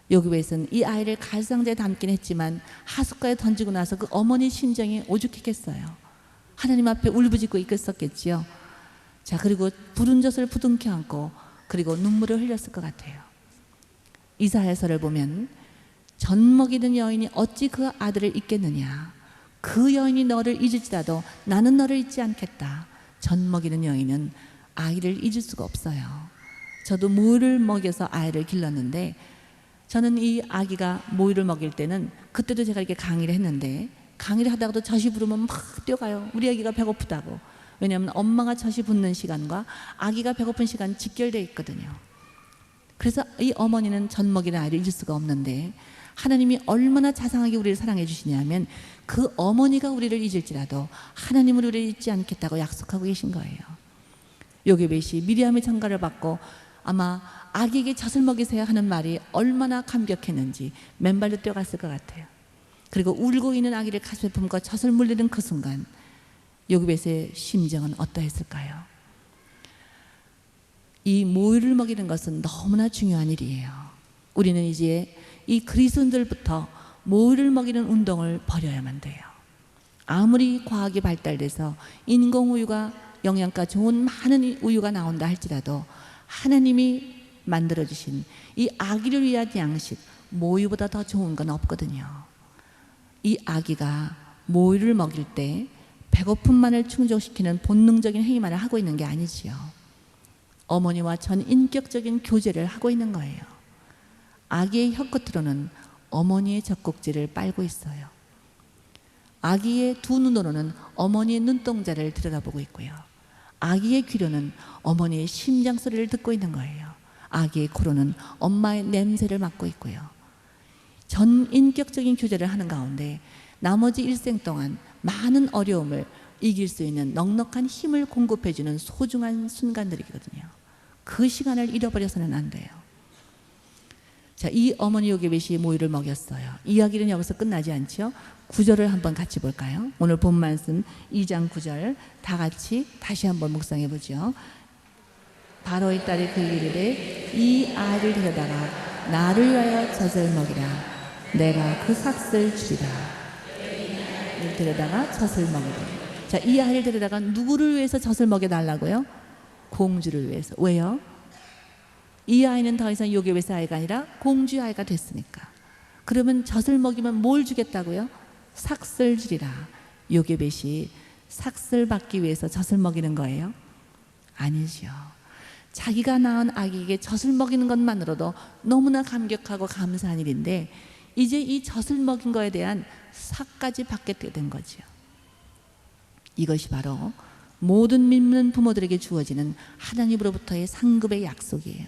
S1: 요게벳은 이 아이를 갈상자에 담긴 했지만 하숫가에 던지고 나서 그 어머니 심정이 오죽했겠어요. 하나님 앞에 울부짖고 있었겠지요. 자, 그리고 부른 젖을 부둥켜 안고 그리고 눈물을 흘렸을 것 같아요. 이사야서를 보면 젖 먹이는 여인이 어찌 그 아들을 잊겠느냐. 그 여인이 너를 잊을지라도 나는 너를 잊지 않겠다. 젖 먹이는 여인은 아이를 잊을 수가 없어요. 저도 모유를 먹여서 아이를 길렀는데 저는 이 아기가 모유를 먹일 때는 그때도 제가 이렇게 강의를 했는데 강의를 하다가도 젖이 부르면 막 뛰어가요. 우리 아기가 배고프다고. 왜냐하면 엄마가 젖이 붓는 시간과 아기가 배고픈 시간 직결되어 있거든요. 그래서 이 어머니는 젖 먹이는 아이를 잊을 수가 없는데 하나님이 얼마나 자상하게 우리를 사랑해 주시냐면 그 어머니가 우리를 잊을지라도 하나님은 우리를 잊지 않겠다고 약속하고 계신 거예요. 요게벳이 미리암의 전가를 받고 아마 아기에게 젖을 먹이세요 하는 말이 얼마나 감격했는지 맨발로 뛰어갔을 것 같아요. 그리고 울고 있는 아기를 가슴에 품고 젖을 물리는 그 순간 요게벳의 심정은 어떠했을까요? 이 모유를 먹이는 것은 너무나 중요한 일이에요. 우리는 이제 이 그리스도인들부터 모유를 먹이는 운동을 벌여야만 돼요. 아무리 과학이 발달돼서 인공우유가 영양가 좋은 많은 우유가 나온다 할지라도 하나님이 만들어주신 이 아기를 위한 양식, 모유보다 더 좋은 건 없거든요. 이 아기가 모유를 먹일 때 배고픔만을 충족시키는 본능적인 행위만을 하고 있는 게 아니지요. 어머니와 전인격적인 교제를 하고 있는 거예요. 아기의 혀끝으로는 어머니의 젖꼭지를 빨고 있어요. 아기의 두 눈으로는 어머니의 눈동자를 들여다보고 있고요. 아기의 귀로는 어머니의 심장 소리를 듣고 있는 거예요. 아기의 코로는 엄마의 냄새를 맡고 있고요. 전 인격적인 교제를 하는 가운데 나머지 일생 동안 많은 어려움을 이길 수 있는 넉넉한 힘을 공급해주는 소중한 순간들이거든요. 그 시간을 잃어버려서는 안 돼요. 자, 이 어머니 요괴벳이 모유를 먹였어요. 이야기는 여기서 끝나지 않죠. 9절을 한번 같이 볼까요? 오늘 본 말씀 2장 9절 다 같이 다시 한번 묵상해 보죠. 바로 이 딸이 그 이르되 이 아이를 데려다가 나를 위하여 젖을 먹이라. 내가 그 삭슬 주리라. 이를 데려다가 젖을 먹이라. 자, 이 아이를 데려다가 누구를 위해서 젖을 먹여달라고요? 공주를 위해서. 왜요? 이 아이는 더 이상 요괴벳의 아이가 아니라 공주의 아이가 됐으니까. 그러면 젖을 먹이면 뭘 주겠다고요? 삭슬 주리라. 요괴벳이 삭슬 받기 위해서 젖을 먹이는 거예요? 아니죠. 자기가 낳은 아기에게 젖을 먹이는 것만으로도 너무나 감격하고 감사한 일인데 이제 이 젖을 먹인 거에 대한 삭까지 받게 된 거죠. 이것이 바로 모든 믿는 부모들에게 주어지는 하나님으로부터의 상급의 약속이에요.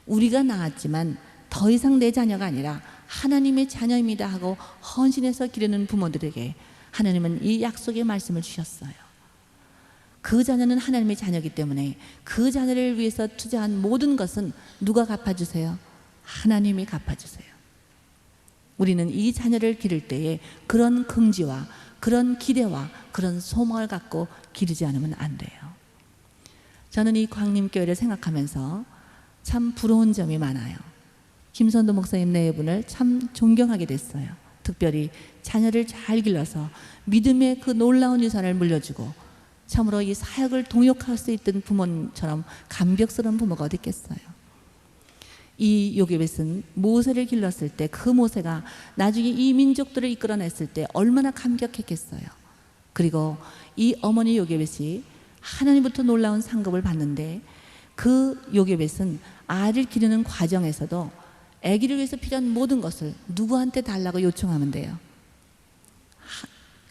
S1: 우리가 낳았지만 더 이상 내 자녀가 아니라 하나님의 자녀입니다 하고 헌신해서 기르는 부모들에게 하나님은 이 약속의 말씀을 주셨어요. 그 자녀는 하나님의 자녀이기 때문에 그 자녀를 위해서 투자한 모든 것은 누가 갚아주세요? 하나님이 갚아주세요. 우리는 이 자녀를 기를 때에 그런 긍지와 그런 기대와 그런 소망을 갖고 기르지 않으면 안 돼요. 저는 이 광림교회를 생각하면서 참 부러운 점이 많아요. 김선도 목사님 네 분을 참 존경하게 됐어요. 특별히 자녀를 잘 길러서 믿음의 그 놀라운 유산을 물려주고 참으로 이 사역을 동역할 수 있던 부모처럼 감격스러운 부모가 어디 있겠어요. 이 요괴벳은 모세를 길렀을 때 그 모세가 나중에 이 민족들을 이끌어냈을 때 얼마나 감격했겠어요. 그리고 이 어머니 요괴벳이 하나님부터 놀라운 상급을 받는데 그 요괴벳은 아이를 기르는 과정에서도 아기를 위해서 필요한 모든 것을 누구한테 달라고 요청하면 돼요?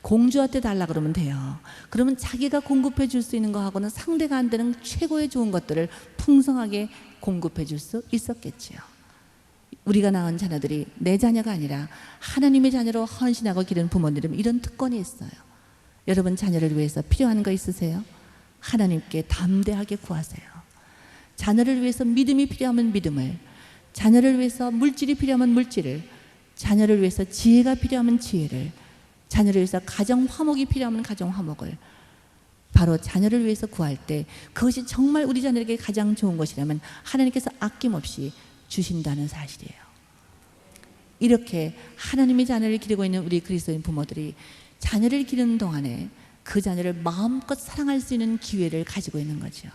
S1: 공주한테 달라 그러면 돼요. 그러면 자기가 공급해 줄 수 있는 거하고는 상대가 안 되는 최고의 좋은 것들을 풍성하게 공급해 줄 수 있었겠지요. 우리가 낳은 자녀들이 내 자녀가 아니라 하나님의 자녀로 헌신하고 기르는 부모들은 이런 특권이 있어요. 여러분 자녀를 위해서 필요한 거 있으세요? 하나님께 담대하게 구하세요. 자녀를 위해서 믿음이 필요하면 믿음을, 자녀를 위해서 물질이 필요하면 물질을, 자녀를 위해서 지혜가 필요하면 지혜를, 자녀를 위해서 가정 화목이 필요하면 가정 화목을 바로 자녀를 위해서 구할 때 그것이 정말 우리 자녀에게 가장 좋은 것이라면 하나님께서 아낌없이 주신다는 사실이에요. 이렇게 하나님의 자녀를 기르고 있는 우리 그리스도인 부모들이 자녀를 기르는 동안에 그 자녀를 마음껏 사랑할 수 있는 기회를 가지고 있는 거죠.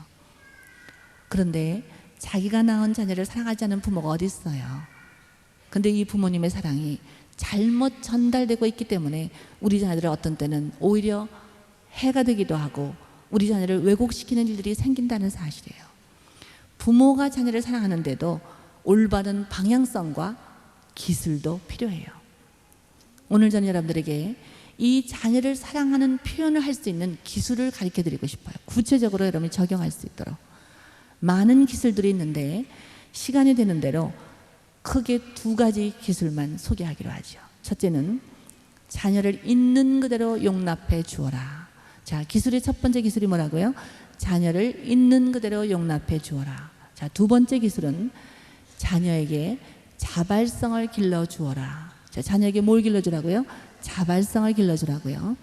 S1: 그런데 자기가 낳은 자녀를 사랑하지 않는 부모가 어디 있어요? 근데 이 부모님의 사랑이 잘못 전달되고 있기 때문에 우리 자녀들은 어떤 때는 오히려 해가 되기도 하고 우리 자녀를 왜곡시키는 일들이 생긴다는 사실이에요. 부모가 자녀를 사랑하는데도 올바른 방향성과 기술도 필요해요. 오늘 저는 여러분들에게 이 자녀를 사랑하는 표현을 할 수 있는 기술을 가르쳐 드리고 싶어요. 구체적으로 여러분이 적용할 수 있도록. 많은 기술들이 있는데 시간이 되는 대로 크게 두 가지 기술만 소개하기로 하죠. 첫째는 자녀를 있는 그대로 용납해 주어라. 자, 기술의 첫 번째 기술이 뭐라고요? 자녀를 있는 그대로 용납해 주어라. 자, 두 번째 기술은 자녀에게 자발성을 길러 주어라. 자, 자녀에게 뭘 길러 주라고요? 자발성을 길러 주라고요.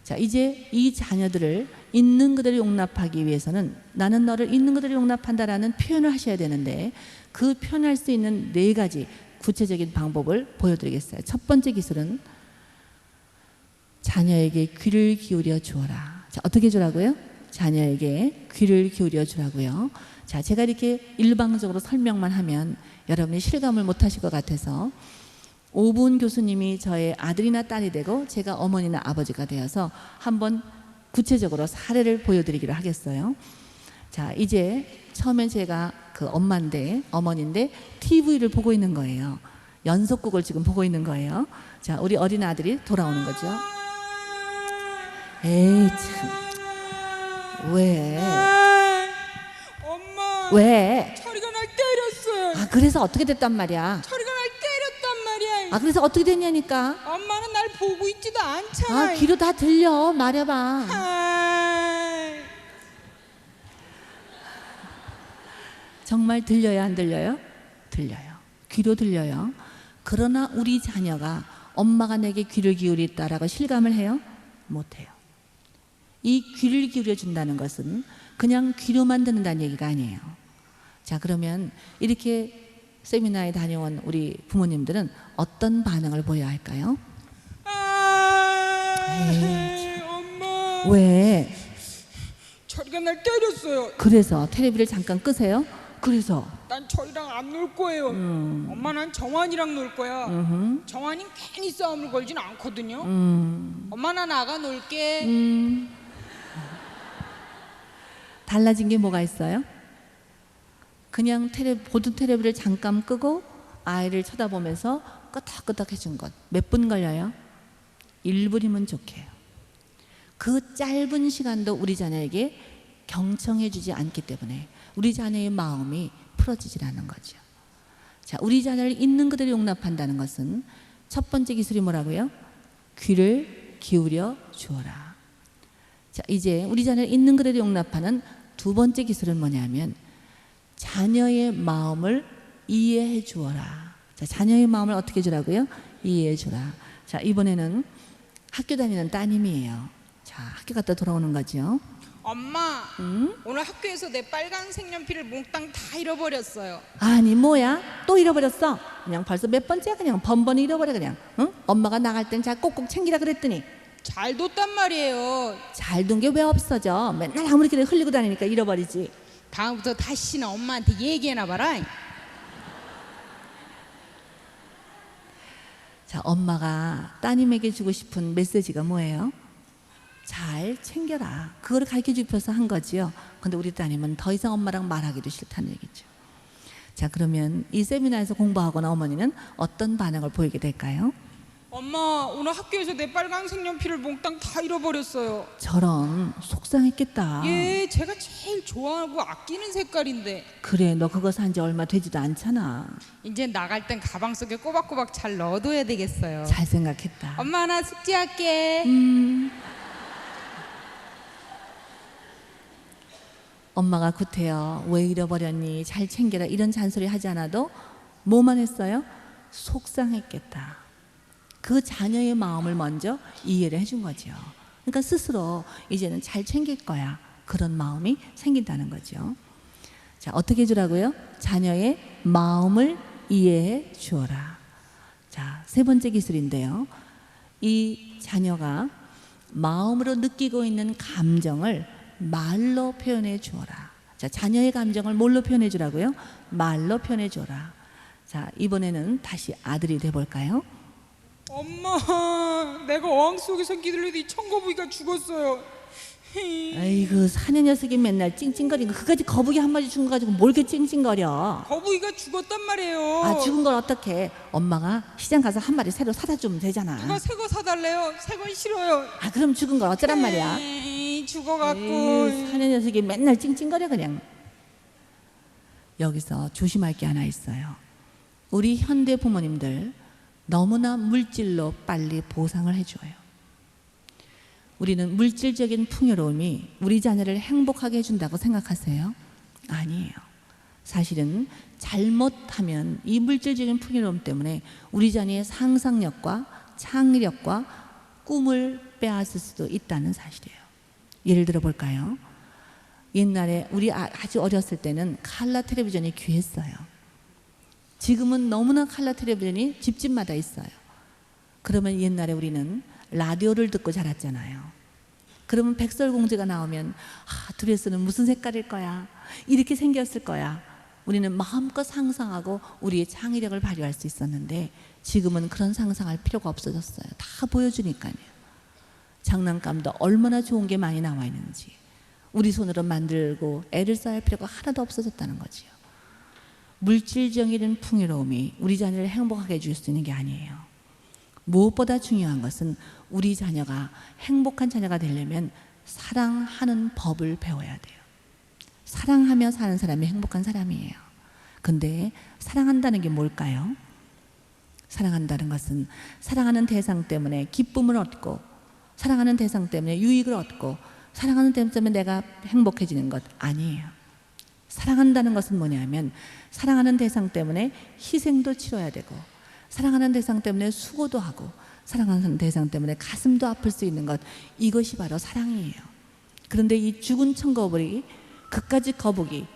S1: 자, 이제 이 자녀들을 있는 그대로 용납하기 위해서는 나는 너를 있는 그대로 용납한다라는 표현을 하셔야 되는데 그 표현할 수 있는 네 가지 구체적인 방법을 보여드리겠어요. 첫 번째 기술은 자녀에게 귀를 기울여 주어라. 자, 어떻게 주라고요? 자녀에게 귀를 기울여 주라고요. 자, 제가 이렇게 일방적으로 설명만 하면 여러분이 실감을 못 하실 것 같아서 오분 교수님이 저의 아들이나 딸이 되고 제가 어머니나 아버지가 되어서 한번 구체적으로 사례를 보여드리기로 하겠어요. 자, 이제 처음에 제가 그 어머니인데 TV를 보고 있는 거예요. 연속극을 지금 보고 있는 거예요. 자, 우리 어린 아들이 돌아오는 거죠. 에이 참, 왜?
S2: 엄마.
S1: 왜?
S2: 처리가
S1: 아, 그래서 어떻게 됐단 말이야?
S2: 철이가 날 때렸단 말이야.
S1: 아, 그래서 어떻게 됐냐니까?
S2: 엄마는 날 보고 있지도 않잖아.
S1: 아, 귀로 다 들려. 말해봐.
S2: 아,
S1: 정말 들려요, 안 들려요? 들려요. 귀로 들려요. 그러나 우리 자녀가 엄마가 내게 귀를 기울였다라고 실감을 해요? 못해요. 이 귀를 기울여 준다는 것은 그냥 귀로만 듣는다는 얘기가 아니에요. 자, 그러면 이렇게 세미나에 다녀온 우리 부모님들은 어떤 반응을 보여야 할까요? 에이,
S2: 엄마.
S1: 왜?
S2: 철이가 날 때렸어요.
S1: 그래서 텔레비를 잠깐 끄세요. 그래서
S2: 난 철이랑 안 놀 거예요. 엄마 난 정환이랑 놀 거야. 정환이는 괜히 싸움을 걸진 않거든요. 엄마 나 나가 놀게.
S1: 달라진 게 뭐가 있어요? 그냥 보던 텔레비를 잠깐 끄고 아이를 쳐다보면서 끄덕끄덕 해준 것. 몇 분 걸려요? 1분이면 좋게요. 그 짧은 시간도 우리 자녀에게 경청해 주지 않기 때문에 우리 자녀의 마음이 풀어지질 않는 거죠. 자, 우리 자녀를 있는 그대로 용납한다는 것은 첫 번째 기술이 뭐라고요? 귀를 기울여 주어라. 자, 이제 우리 자녀를 있는 그대로 용납하는 두 번째 기술은 뭐냐면 자녀의 마음을 이해해 주어라. 자, 자녀의 마음을 어떻게 주라고요? 이해해 주라. 자, 이번에는 학교 다니는 따님이에요. 자, 학교 갔다 돌아오는 거죠.
S2: 엄마, 오늘 학교에서 내 빨간 색연필을 몽땅 다 잃어버렸어요.
S1: 아니 뭐야? 또 잃어버렸어? 그냥 벌써 몇 번째야? 그냥 번번이 잃어버려 그냥. 응? 엄마가 나갈 땐 잘 꼭꼭 챙기라 그랬더니
S2: 잘 뒀단 말이에요.
S1: 잘 둔 게 왜 없어져? 맨날 아무렇게나 흘리고 다니니까 잃어버리지.
S2: 다음부터 다시는 엄마한테 얘기해나 봐라.
S1: 자, 엄마가 따님에게 주고 싶은 메시지가 뭐예요? 잘 챙겨라. 그걸 가르쳐 주셔서 한 거지요. 근데 우리 따님은 더 이상 엄마랑 말하기도 싫다는 얘기죠. 자, 그러면 이 세미나에서 공부하거나 어머니는 어떤 반응을 보이게 될까요?
S2: 엄마, 오늘 학교에서 내 빨간 색연필을 몽땅 다 잃어버렸어요.
S1: 저런 속상했겠다.
S2: 예, 제가 제일 좋아하고 아끼는 색깔인데.
S1: 그래, 너 그거 산 지 얼마 되지도 않잖아.
S2: 이제 나갈 땐 가방 속에 꼬박꼬박 잘 넣어둬야 되겠어요.
S1: 잘 생각했다.
S2: 엄마 나 숙제할게.
S1: 엄마가 구태여 왜 잃어버렸니? 잘 챙겨라. 이런 잔소리 하지 않아도 뭐만 했어요? 속상했겠다. 그 자녀의 마음을 먼저 이해를 해준 거죠. 그러니까 스스로 이제는 잘 챙길 거야. 그런 마음이 생긴다는 거죠. 자, 어떻게 해주라고요? 자녀의 마음을 이해해 주어라. 자, 세 번째 기술인데요. 이 자녀가 마음으로 느끼고 있는 감정을 말로 표현해 주어라. 자, 자녀의 감정을 뭘로 표현해 주라고요? 말로 표현해 주어라. 자, 이번에는 다시 아들이 돼 볼까요?
S2: 엄마, 내가 어항 속에서 기들리더니 청거부기가 죽었어요.
S1: 아이고, 사내 녀석이 맨날 찡찡거리는 거. 그까지 거북이 한 마리 죽은 거 가지고 뭘 이렇게 찡찡거려.
S2: 거북이가 죽었단 말이에요.
S1: 아, 죽은 걸 어떡해. 엄마가 시장 가서 한 마리 새로 사다 주면 되잖아.
S2: 누가 새 거 사달래요? 새 건 싫어요.
S1: 아, 그럼 죽은 걸 어쩌란 말이야.
S2: 에이, 죽어갖고.
S1: 에이, 사내 녀석이 맨날 찡찡거려 그냥. 여기서 조심할 게 하나 있어요. 우리 현대 부모님들 너무나 물질로 빨리 보상을 해줘요. 우리는 물질적인 풍요로움이 우리 자녀를 행복하게 해준다고 생각하세요? 아니에요. 사실은 잘못하면 이 물질적인 풍요로움 때문에 우리 자녀의 상상력과 창의력과 꿈을 빼앗을 수도 있다는 사실이에요. 예를 들어 볼까요? 옛날에 우리 아주 어렸을 때는 칼라 텔레비전이 귀했어요. 지금은 너무나 칼라 텔레비전이 집집마다 있어요. 그러면 옛날에 우리는 라디오를 듣고 자랐잖아요. 그러면 백설공주가 나오면 드레스는 무슨 색깔일 거야? 이렇게 생겼을 거야. 우리는 마음껏 상상하고 우리의 창의력을 발휘할 수 있었는데 지금은 그런 상상할 필요가 없어졌어요. 다 보여주니까요. 장난감도 얼마나 좋은 게 많이 나와 있는지 우리 손으로 만들고 애를 써야 할 필요가 하나도 없어졌다는 거지요. 물질적인 풍요로움이 우리 자녀를 행복하게 해줄 수 있는 게 아니에요. 무엇보다 중요한 것은 우리 자녀가 행복한 자녀가 되려면 사랑하는 법을 배워야 돼요. 사랑하며 사는 사람이 행복한 사람이에요. 근데 사랑한다는 게 뭘까요? 사랑한다는 것은 사랑하는 대상 때문에 기쁨을 얻고, 사랑하는 대상 때문에 유익을 얻고, 사랑하는 대상 때문에 내가 행복해지는 것 아니에요. 사랑한다는 것은 뭐냐면 사랑하는 대상 때문에 희생도 치러야 되고, 사랑하는 대상 때문에 수고도 하고, 사랑하는 대상 때문에 가슴도 아플 수 있는 것, 이것이 바로 사랑이에요. 그런데 이 죽은 청거북이, 그까지 거북이,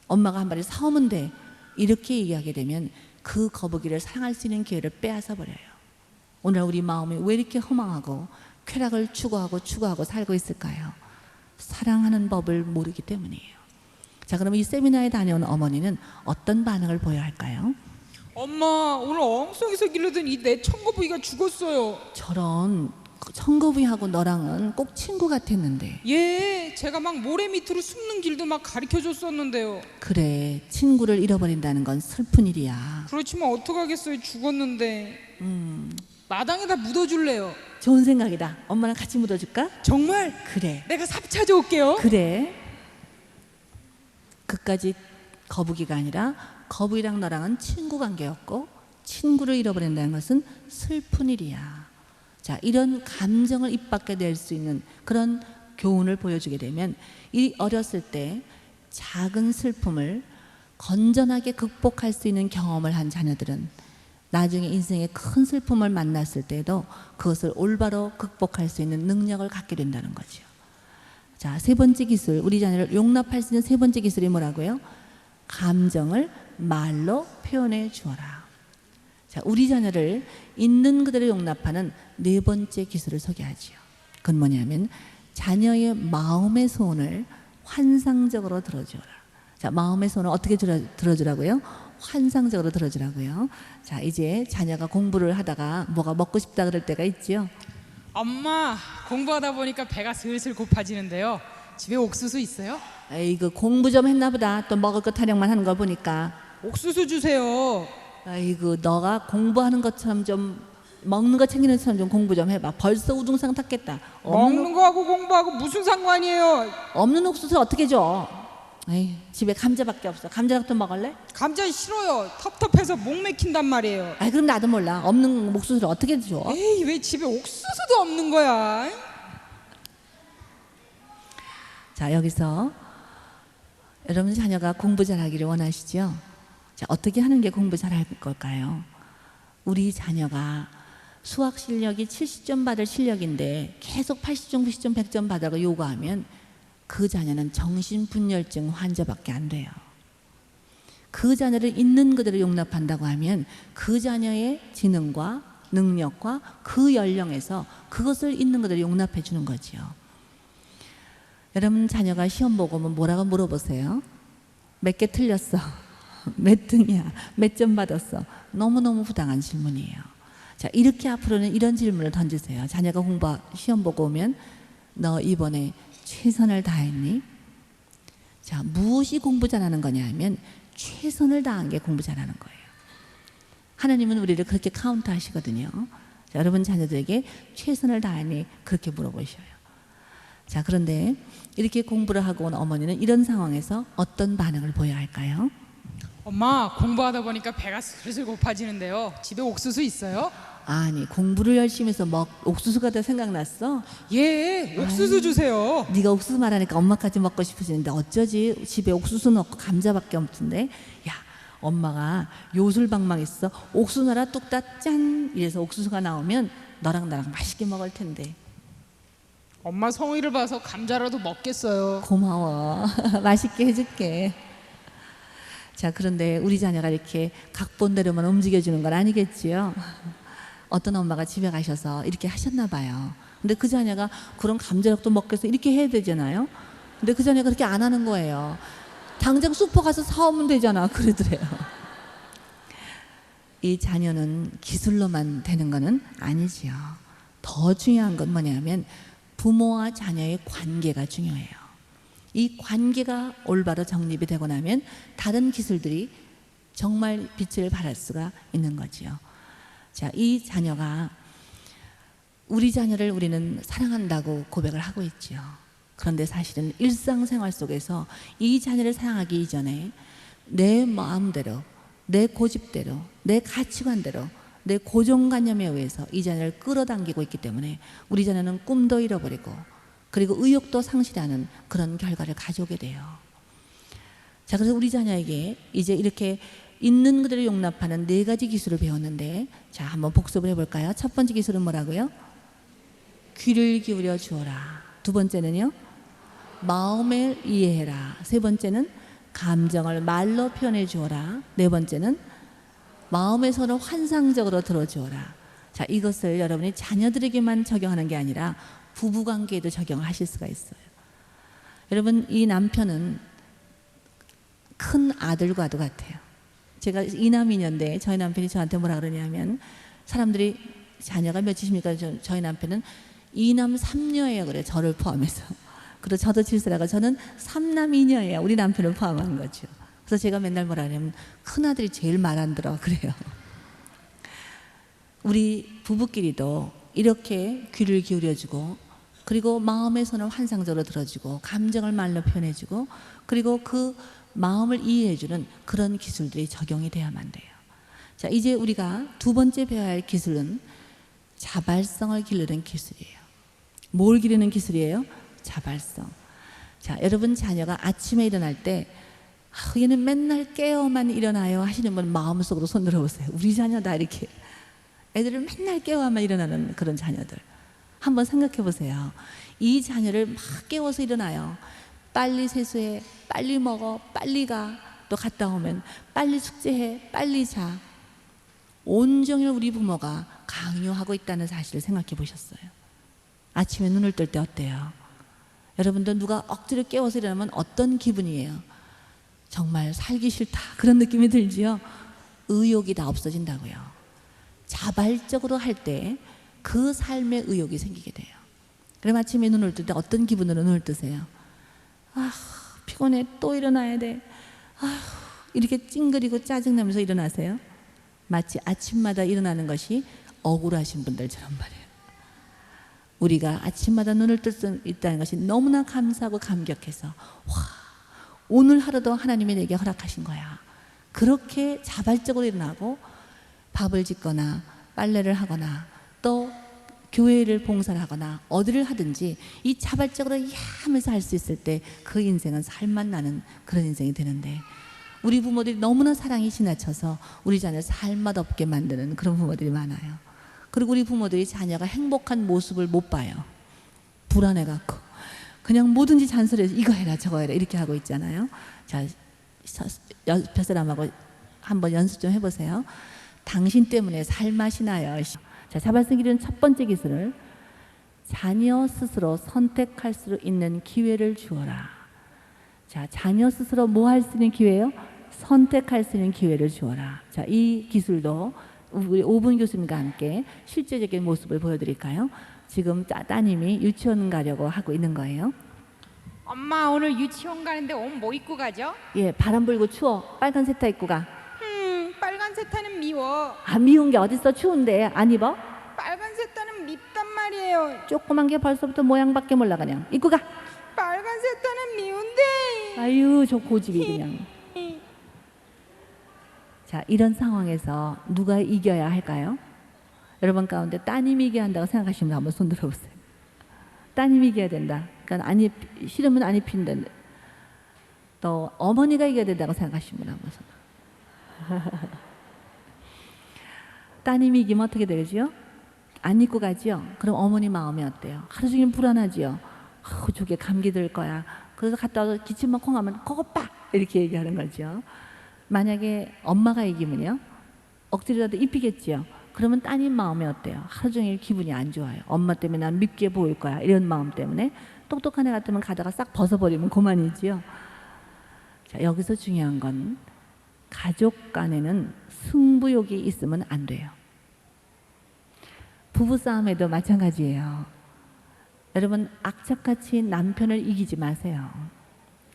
S1: 엄마가 한 마리 사오면 돼, 이렇게 얘기하게 되면 그 거북이를 사랑할 수 있는 기회를 빼앗아 버려요. 오늘 우리 마음이 왜 이렇게 허망하고 쾌락을 추구하고 살고 있을까요? 사랑하는 법을 모르기 때문이에요. 자, 그럼 이 세미나에 다녀온 어머니는 어떤 반응을 보여야 할까요?
S2: 엄마, 오늘 엉성에서 길르던 이 내 청거부이가 죽었어요.
S1: 저런, 청거부이하고 너랑은 꼭 친구 같았는데.
S2: 예, 제가 막 모래 밑으로 숨는 길도 막 가르쳐 줬었는데요.
S1: 그래, 친구를 잃어버린다는 건 슬픈 일이야.
S2: 그렇지만 어떡하겠어요, 죽었는데. 마당에다 묻어줄래요.
S1: 좋은 생각이다. 엄마랑 같이 묻어줄까?
S2: 정말?
S1: 그래,
S2: 내가 삽 찾아올게요.
S1: 그래. 그까지 거북이가 아니라 거북이랑 너랑은 친구 관계였고, 친구를 잃어버린다는 것은 슬픈 일이야. 자, 이런 감정을 입 밖에 낼 수 있는 그런 교훈을 보여주게 되면, 이 어렸을 때 작은 슬픔을 건전하게 극복할 수 있는 경험을 한 자녀들은 나중에 인생의 큰 슬픔을 만났을 때에도 그것을 올바로 극복할 수 있는 능력을 갖게 된다는 거죠. 자, 세 번째 기술, 우리 자녀를 용납할 수 있는 세 번째 기술이 뭐라고요? 감정을 말로 표현해 주어라. 자, 우리 자녀를 있는 그대로 용납하는 네 번째 기술을 소개하지요. 그건 뭐냐면 자녀의 마음의 소원을 환상적으로 들어주어라. 자, 마음의 소원을 어떻게 들어주라고요? 환상적으로 들어주라고요. 자, 이제 자녀가 공부를 하다가 뭐가 먹고 싶다 그럴 때가 있지요.
S2: 엄마, 공부하다 보니까 배가 슬슬 고파지는데요. 집에 옥수수 있어요?
S1: 아이고, 공부 좀 했나 보다. 또 먹을 거 타령만 하는 걸 보니까.
S2: 옥수수 주세요.
S1: 아이고, 너가 공부하는 것처럼 좀, 먹는 거 챙기는 것처럼 좀 공부 좀 해봐. 벌써 우등상 탔겠다.
S2: 먹는 거하고 공부하고 무슨 상관이에요?
S1: 없는 옥수수를 어떻게 줘? 에이, 집에 감자밖에 없어. 감자라도 먹을래?
S2: 감자 싫어요. 텁텁해서 목 맥힌단 말이에요.
S1: 아이, 그럼 나도 몰라. 없는 옥수수를 어떻게 줘?
S2: 에이, 왜 집에 옥수수도 없는 거야?
S1: 자, 여기서 여러분 자녀가 공부 잘하기를 원하시죠? 자, 어떻게 하는 게 공부 잘할 걸까요? 우리 자녀가 수학 실력이 70점 받을 실력인데 계속 80점, 90점, 100점 받으라고 요구하면 그 자녀는 정신분열증 환자밖에 안 돼요. 그 자녀를 있는 그대로 용납한다고 하면 그 자녀의 지능과 능력과 그 연령에서 그것을 있는 그대로 용납해 주는 거지요. 여러분 자녀가 시험 보고 오면 뭐라고 물어보세요? 몇 개 틀렸어? 몇 등이야? 몇 점 받았어? 너무너무 부당한 질문이에요. 자, 이렇게 앞으로는 이런 질문을 던지세요. 자녀가 시험 보고 오면 너 이번에 최선을 다했니? 자, 무엇이 공부 잘하는 거냐 하면 최선을 다한 게 공부 잘하는 거예요. 하나님은 우리를 그렇게 카운트 하시거든요. 자, 여러분 자녀들에게 최선을 다했니? 그렇게 물어보셔요. 자, 그런데 이렇게 공부를 하고 온 어머니는 이런 상황에서 어떤 반응을 보여야 할까요?
S2: 엄마, 공부하다 보니까 배가 슬슬 고파지는데요. 집에 옥수수 있어요?
S1: 아니, 공부를 열심히 해서 옥수수가 더 생각났어?
S2: 예, 옥수수 주세요.
S1: 네가 옥수수 말하니까 엄마까지 먹고 싶어지는데 어쩌지? 집에 옥수수는 없고 감자밖에 없던데. 야, 엄마가 요술방망 있어. 옥수수 나라 뚝딱 짠 이래서 옥수수가 나오면 너랑 나랑 맛있게 먹을 텐데.
S2: 엄마 성의를 봐서 감자라도 먹겠어요.
S1: 고마워. 맛있게 해줄게. 자, 그런데 우리 자녀가 이렇게 각본대로만 움직여주는 건 아니겠지요? 어떤 엄마가 집에 가셔서 이렇게 하셨나 봐요. 근데 그 자녀가 그런 감자락도 먹겠어 이렇게 해야 되잖아요. 근데 그 자녀가 그렇게 안 하는 거예요. 당장 슈퍼 가서 사오면 되잖아. 그러더래요. 이 자녀는 기술로만 되는 거는 아니지요. 더 중요한 건 뭐냐면 부모와 자녀의 관계가 중요해요. 이 관계가 올바로 정립이 되고 나면 다른 기술들이 정말 빛을 발할 수가 있는 거지요. 자, 이 자녀가 우리 자녀를 우리는 사랑한다고 고백을 하고 있지요. 그런데 사실은 일상생활 속에서 이 자녀를 사랑하기 이전에 내 마음대로, 내 고집대로, 내 가치관대로, 내 고정관념에 의해서 이 자녀를 끌어당기고 있기 때문에 우리 자녀는 꿈도 잃어버리고 그리고 의욕도 상실하는 그런 결과를 가져오게 돼요. 자, 그래서 우리 자녀에게 이제 이렇게 있는 그대로 용납하는 4가지 기술을 배웠는데, 자, 한번 복습을 해볼까요? 첫 번째 기술은 뭐라고요? 귀를 기울여 주어라. 두 번째는요? 마음을 이해해라. 세 번째는 감정을 말로 표현해 주어라. 네 번째는 마음의 손을 환상적으로 들어주어라. 자, 이것을 여러분이 자녀들에게만 적용하는 게 아니라 부부관계에도 적용하실 수가 있어요. 여러분, 이 남편은 큰 아들과도 같아요. 제가 이남이녀인데 저희 남편이 저한테 뭐라 그러냐면, 사람들이 자녀가 몇이십니까? 저희 남편은 이남 삼녀예요 그래, 저를 포함해서. 그리고 저도 질서라고 저는 삼남이녀예요, 우리 남편을 포함한 거죠. 그래서 제가 맨날 뭐라 하냐면 큰아들이 제일 말 안 들어 그래요. 우리 부부끼리도 이렇게 귀를 기울여주고, 그리고 마음의 손을 환상적으로 들어주고, 감정을 말로 표현해주고, 그리고 그 마음을 이해해주는 그런 기술들이 적용이 돼야만 돼요. 자, 이제 우리가 두 번째 배워야 할 기술은 자발성을 기르는 기술이에요. 뭘 기르는 기술이에요? 자발성. 자, 여러분 자녀가 아침에 일어날 때 얘는 맨날 깨어만 일어나요 하시는 분 마음속으로 손 들어보세요. 우리 자녀다. 이렇게 애들을 맨날 깨어만 일어나는 그런 자녀들 한번 생각해 보세요. 이 자녀를 막 깨워서 일어나요. 빨리 세수해, 빨리 먹어, 빨리 가, 또 갔다 오면 빨리 숙제해, 빨리 자. 온종일 우리 부모가 강요하고 있다는 사실을 생각해 보셨어요? 아침에 눈을 뜰 때 어때요? 여러분들 누가 억지로 깨워서 일어나면 어떤 기분이에요? 정말 살기 싫다 그런 느낌이 들지요? 의욕이 다 없어진다고요. 자발적으로 할 때 그 삶의 의욕이 생기게 돼요. 그럼 아침에 눈을 뜰 때 어떤 기분으로 눈을 뜨세요? 아, 피곤해, 또 일어나야 돼. 아, 이렇게 찡그리고 짜증나면서 일어나세요? 마치 아침마다 일어나는 것이 억울하신 분들처럼 말이에요. 우리가 아침마다 눈을 뜰 수 있다는 것이 너무나 감사하고 감격해서, 와, 오늘 하루도 하나님이 내게 허락하신 거야. 그렇게 자발적으로 일어나고 밥을 짓거나 빨래를 하거나 또 교회를 봉사를 하거나 어디를 하든지 이 자발적으로 하면서 할 수 있을 때 그 인생은 살맛 나는 그런 인생이 되는데, 우리 부모들이 너무나 사랑이 지나쳐서 우리 자녀를 살맛 없게 만드는 그런 부모들이 많아요. 그리고 우리 부모들이 자녀가 행복한 모습을 못 봐요. 불안해갖고 그냥 뭐든지 잔소리해서 이거 해라 저거 해라 이렇게 하고 있잖아요. 자, 옆에 사람하고 한번 연습 좀 해보세요. 당신 때문에 살맛이 나요. 자, 자발성 기르는 첫 번째 기술을 자녀 스스로 선택할 수 있는 기회를 주어라. 자, 자녀 스스로 뭐 할 수 있는 기회예요? 선택할 수 있는 기회를 주어라. 자, 이 기술도 우리 5분 교수님과 함께 실제적인 모습을 보여드릴까요? 지금 따님이 유치원 가려고 하고 있는 거예요.
S3: 엄마, 오늘 유치원 가는데 옷 뭐 입고 가죠?
S1: 예, 바람 불고 추워. 빨간 세타 입고 가.
S3: 빨간 세타는 미워.
S1: 아, 미운 게 어딨어? 추운데 안 입어?
S3: 빨간 세타는 밉단 말이에요.
S1: 조그만 게 벌써부터 모양밖에 몰라. 그냥 입고 가.
S3: 빨간 세타는 미운데.
S1: 아유, 저 고집이 그냥. 자, 이런 상황에서 누가 이겨야 할까요? 여러분 가운데 따님이 이겨야 한다고 생각하시면 한번 손 들어보세요. 따님이 이겨야 된다. 그러니까 싫으면 안 입힌다. 또 어머니가 이겨야 된다고 생각하시면 한번 손. 따님이 이기면 어떻게 되죠? 안 입고 가지요? 그럼 어머니 마음이 어때요? 하루 종일 불안하지요? 저게 감기 들 거야. 그래서 갔다 와서 기침만 콩 하면 그거 빡! 이렇게 얘기하는 거죠. 만약에 엄마가 이기면요, 억지로라도 입히겠지요. 그러면 따님 마음이 어때요? 하루 종일 기분이 안 좋아요. 엄마 때문에 난 밉게 보일 거야. 이런 마음 때문에 똑똑한 애 같으면 가다가 싹 벗어버리면 그만이지요. 자, 여기서 중요한 건 가족 간에는 승부욕이 있으면 안 돼요. 부부싸움에도 마찬가지예요. 여러분, 악착같이 남편을 이기지 마세요.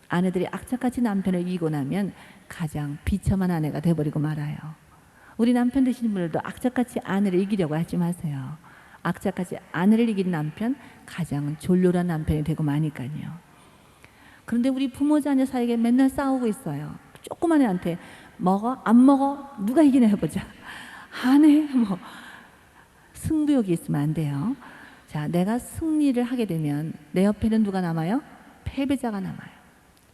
S1: 아내들이 악착같이 남편을 이기고 나면 가장 비참한 아내가 돼버리고 말아요. 우리 남편 되시는 분들도 악착같이 아내를 이기려고 하지 마세요. 악착같이 아내를 이긴 남편, 가장 졸렬한 남편이 되고 마니까요. 그런데 우리 부모 자녀 사이에 맨날 싸우고 있어요. 조그만 애한테 먹어? 안 먹어? 누가 이기나 해보자. 안 해? 뭐 승부욕이 있으면 안 돼요. 자, 내가 승리를 하게 되면 내 옆에는 누가 남아요? 패배자가 남아요.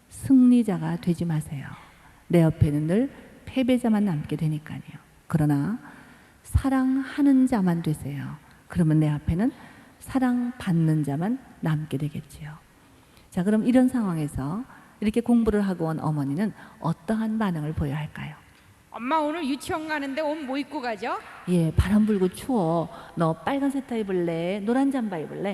S1: 승리자가 되지 마세요. 내 옆에는 늘 패배자만 남게 되니까요. 그러나 사랑하는 자만 되세요. 그러면 내 앞에는 사랑받는 자만 남게 되겠지요. 자, 그럼 이런 상황에서 이렇게 공부를 하고 온 어머니는 어떠한 반응을 보여야 할까요?
S3: 엄마 오늘 유치원 가는데 옷 뭐 입고 가죠?
S1: 예, 바람 불고 추워. 너 빨간 세타 입을래? 노란 잠바 입을래?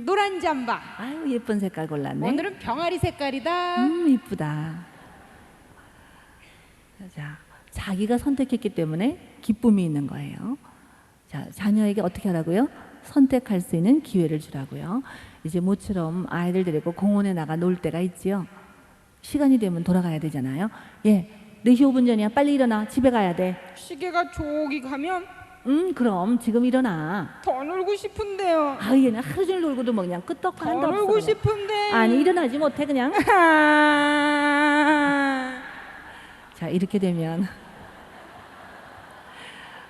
S3: 노란 잠바.
S1: 아유, 예쁜 색깔 골랐네.
S3: 오늘은 병아리 색깔이다.
S1: 이쁘다. 자, 자기가 선택했기 때문에 기쁨이 있는 거예요. 자, 자녀에게 어떻게 하라고요? 선택할 수 있는 기회를 주라고요. 이제 모처럼 아이들 데리고 공원에 나가 놀 때가 있지요. 시간이 되면 돌아가야 되잖아요. 예, 4시 5분 전이야. 빨리 일어나. 집에 가야 돼.
S3: 시계가 저기 가면
S1: 그럼 지금 일어나.
S3: 더 놀고 싶은데요.
S1: 아, 얘는 하루 종일 놀고도 뭐 그냥 끄떡
S3: 더
S1: 하나도 없어.
S3: 놀고
S1: 그냥.
S3: 싶은데.
S1: 아니, 일어나지 못해 그냥. 자, 이렇게 되면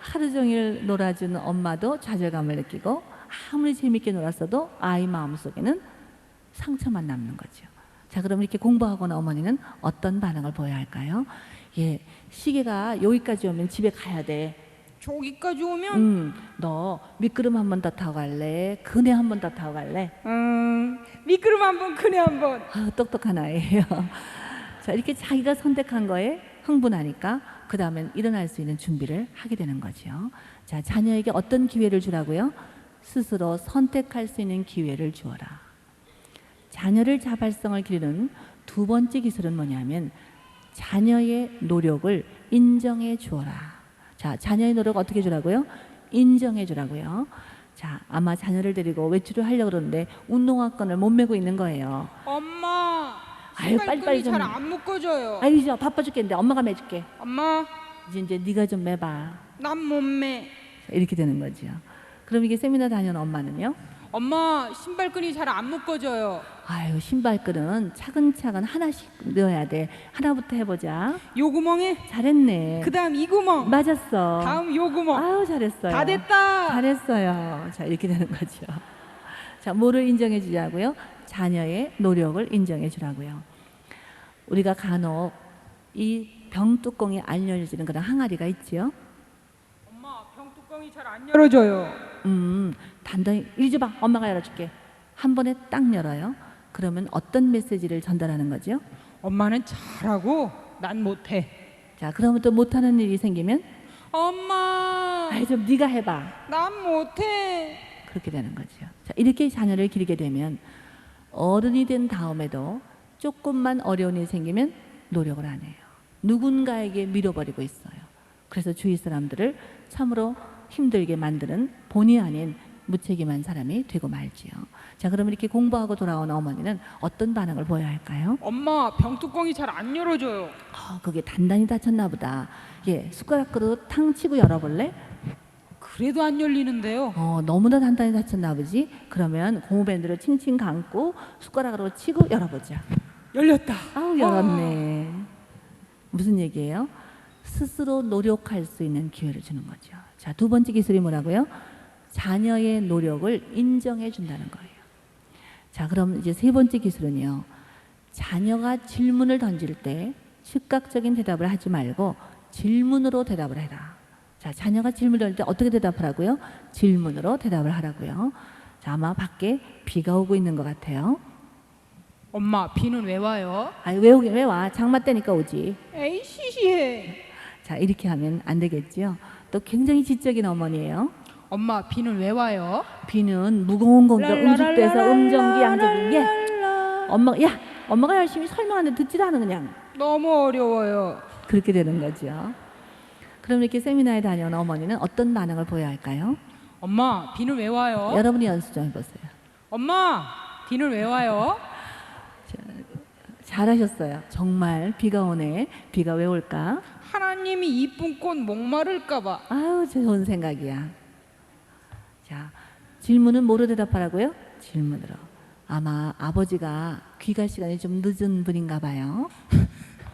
S1: 하루 종일 놀아준 엄마도 좌절감을 느끼고 아무리 재밌게 놀았어도 아이 마음속에는 상처만 남는 거죠. 자, 그럼 이렇게 공부하고 온 어머니는 어떤 반응을 보여야 할까요? 예, 시계가 여기까지 오면 집에 가야 돼.
S3: 저기까지 오면
S1: 너 미끄럼 한 번 더 타고 갈래? 그네 한 번 더 타고 갈래?
S3: 미끄럼 한번 그네 한번.
S1: 아, 똑똑한 아이예요. 자, 이렇게 자기가 선택한 거에 흥분하니까 그 다음엔 일어날 수 있는 준비를 하게 되는 거죠. 자, 자녀에게 어떤 기회를 주라고요? 스스로 선택할 수 있는 기회를 주어라. 자녀를 자발성을 기르는 두 번째 기술은 뭐냐면 자녀의 노력을 인정해 주어라. 자, 자녀의 노력 어떻게 주라고요? 인정해 주라고요. 자, 아마 자녀를 데리고 외출을 하려고 그러는데 운동화끈을 못 메고 있는 거예요.
S3: 엄마.
S1: 아유, 빨리빨리 좀.
S3: 잘안 묶어져요.
S1: 아이, 저 바빠 죽겠는데 엄마가 매줄게.
S3: 엄마,
S1: 이제 네가 좀 매봐.
S3: 난 못 매.
S1: 이렇게 되는 거죠. 그럼 이게 세미나 다녀온 엄마는요?
S3: 엄마, 신발끈이 잘 안 묶어져요.
S1: 아유, 신발끈은 차근차근 하나씩 넣어야 돼. 하나부터 해보자.
S3: 요 구멍에,
S1: 잘했네.
S3: 그다음 이 구멍,
S1: 맞았어.
S3: 다음 요 구멍.
S1: 아유, 잘했어요.
S3: 다 됐다.
S1: 잘했어요. 자, 이렇게 되는 거죠. 자, 뭐를 인정해 주자고요? 자녀의 노력을 인정해 주라고요. 우리가 간혹 이 병뚜껑이 안 열리는 그런 항아리가 있지요.
S3: 엄마, 병뚜껑이 잘 안 열어져요.
S1: 단단히 이리 줘봐. 엄마가 열어줄게. 한 번에 딱 열어요. 그러면 어떤 메시지를 전달하는 거죠?
S3: 엄마는 잘하고 난 못해.
S1: 자, 그러면 또 못하는 일이 생기면
S3: 엄마,
S1: 아이, 좀 네가 해봐.
S3: 난 못해.
S1: 그렇게 되는 거죠. 자, 이렇게 자녀를 기르게 되면 어른이 된 다음에도 조금만 어려운 일이 생기면 노력을 안 해요. 누군가에게 밀어버리고 있어요. 그래서 주위 사람들을 참으로 힘들게 만드는 본의 아닌 무책임한 사람이 되고 말지요. 자, 그럼 이렇게 공부하고 돌아온 어머니는 어떤 반응을 보여야 할까요?
S3: 엄마, 병뚜껑이 잘 안 열어져요.
S1: 그게 단단히 다쳤나 보다. 예, 숟가락 그릇 탕 치고 열어볼래?
S3: 그래도 안 열리는데요.
S1: 너무나 단단히 다쳤나 보지? 그러면 고무밴드로 칭칭 감고 숟가락으로 치고 열어보자.
S3: 열렸다.
S1: 아우, 열었네. 무슨 얘기예요? 스스로 노력할 수 있는 기회를 주는 거죠. 자, 두 번째 기술이 뭐라고요? 자녀의 노력을 인정해 준다는 거예요. 자, 그럼 이제 세 번째 기술은요. 자녀가 질문을 던질 때 즉각적인 대답을 하지 말고 질문으로 대답을 해라. 자, 자녀가 질문을 던질 때 어떻게 대답하라고요? 질문으로 대답을 하라고요. 자, 아마 밖에 비가 오고 있는 것 같아요.
S3: 엄마, 비는 왜 와요?
S1: 아니, 왜 오긴 왜 와? 장마 때니까 오지.
S3: 에이, 시시해.
S1: 자, 이렇게 하면 안 되겠지요. 또 굉장히 지적인 어머니예요.
S3: 엄마, 비는 왜 와요?
S1: 비는 무거운 공기가 응축돼서 음정기 양적인 게 엄마가 열심히 설명하는데 듣지도 않은 그냥
S3: 너무 어려워요.
S1: 그렇게 되는 거죠. 그럼 이렇게 세미나에 다녀온 어머니는 어떤 반응을 보여야 할까요?
S3: 엄마, 비는 왜 와요?
S1: 여러분이 연습 좀 해보세요.
S3: 엄마, 비는 왜 와요?
S1: 잘하셨어요. 정말 비가 오네. 비가 왜 올까?
S3: 하나님이 이쁜 꽃 목마를까 봐.
S1: 아유, 좋은 생각이야. 자, 질문은 뭐로 대답하라고요? 질문으로. 아마 아버지가 귀가 시간이 좀 늦은 분인가 봐요.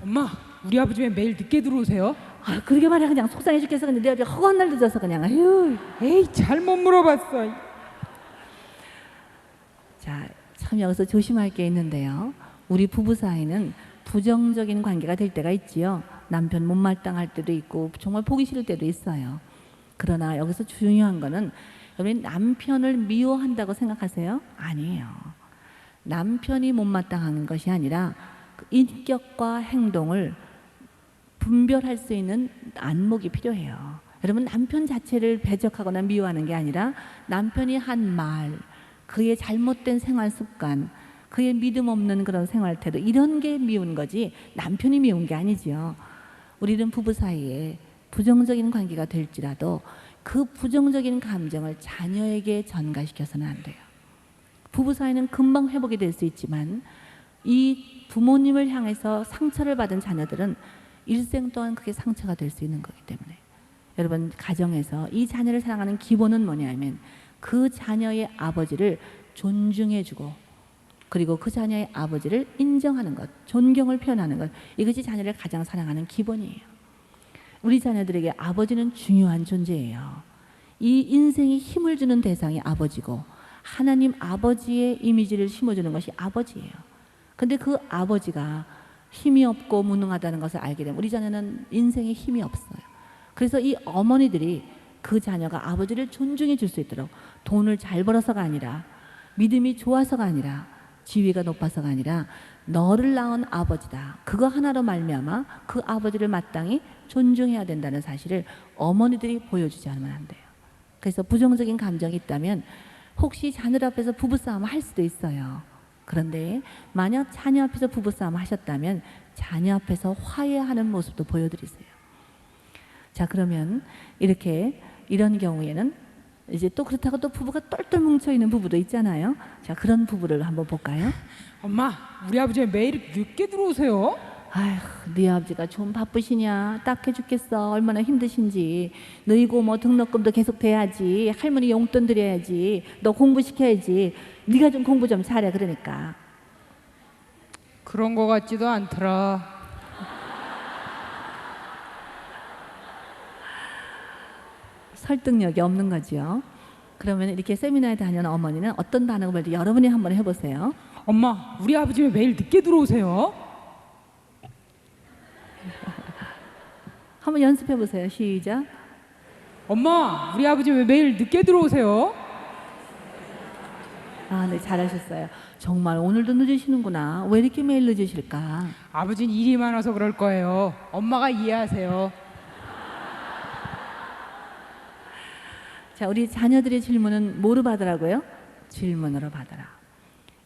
S2: 엄마, 우리 아버지 왜 매일 늦게 들어오세요?
S1: 아, 그러게 말이야. 그냥 속상해 죽겠어. 근데 내 아버지 허구한 날 늦어서 그냥. 아유.
S2: 에이, 잘못 물어봤어.
S1: 자, 참 여기서 조심할 게 있는데요. 우리 부부 사이는 부정적인 관계가 될 때가 있지요. 남편 못마땅할 때도 있고 정말 보기 싫을 때도 있어요. 그러나 여기서 중요한 거는 여러분 남편을 미워한다고 생각하세요? 아니에요. 남편이 못마땅한 것이 아니라 그 인격과 행동을 분별할 수 있는 안목이 필요해요. 여러분 남편 자체를 배척하거나 미워하는 게 아니라 남편이 한 말, 그의 잘못된 생활 습관, 그의 믿음 없는 그런 생활 태도 이런 게 미운 거지 남편이 미운 게 아니지요. 우리는 부부 사이에 부정적인 관계가 될지라도 그 부정적인 감정을 자녀에게 전가시켜서는 안 돼요. 부부 사이는 금방 회복이 될 수 있지만 이 부모님을 향해서 상처를 받은 자녀들은 일생 동안 그게 상처가 될 수 있는 거기 때문에 여러분 가정에서 이 자녀를 사랑하는 기본은 뭐냐면 그 자녀의 아버지를 존중해주고 그리고 그 자녀의 아버지를 인정하는 것, 존경을 표현하는 것 이것이 자녀를 가장 사랑하는 기본이에요. 우리 자녀들에게 아버지는 중요한 존재예요. 이 인생에 힘을 주는 대상이 아버지고 하나님 아버지의 이미지를 심어주는 것이 아버지예요. 근데 그 아버지가 힘이 없고 무능하다는 것을 알게 되면 우리 자녀는 인생에 힘이 없어요. 그래서 이 어머니들이 그 자녀가 아버지를 존중해 줄 수 있도록 돈을 잘 벌어서가 아니라 믿음이 좋아서가 아니라 지위가 높아서가 아니라 너를 낳은 아버지다. 그거 하나로 말미암아 그 아버지를 마땅히 존중해야 된다는 사실을 어머니들이 보여주지 않으면 안 돼요. 그래서 부정적인 감정이 있다면 혹시 자녀 앞에서 부부싸움 할 수도 있어요. 그런데 만약 자녀 앞에서 부부싸움 하셨다면 자녀 앞에서 화해하는 모습도 보여드리세요. 자, 그러면 이렇게 이런 경우에는 이제 또 그렇다고 또 부부가 똘똘 뭉쳐있는 부부도 있잖아요. 자, 그런 부부를 한번 볼까요?
S2: 엄마, 우리 아버지 왜 매일 늦게 들어오세요?
S1: 아휴, 네 아버지가 좀 바쁘시냐? 딱해 죽겠어. 얼마나 힘드신지. 너희 고모 등록금도 계속 돼야지. 할머니 용돈 드려야지. 너 공부시켜야지. 네가 좀 공부 좀 잘해. 그러니까.
S2: 그런 거 같지도 않더라.
S1: 설득력이 없는 거죠. 그러면 이렇게 세미나에 다녀온 어머니는 어떤 반응을 보일지 여러분이 한번 해보세요.
S2: 엄마, 우리 아버지 왜 매일 늦게 들어오세요?
S1: 한번 연습해 보세요. 시작.
S2: 엄마, 우리 아버지 왜 매일 늦게 들어오세요?
S1: 아, 네, 잘하셨어요. 정말 오늘도 늦으시는구나. 왜 이렇게 매일 늦으실까?
S2: 아버지는 일이 많아서 그럴 거예요. 엄마가 이해하세요.
S1: 자, 우리 자녀들의 질문은 뭐로 받으라고요? 질문으로 받아라.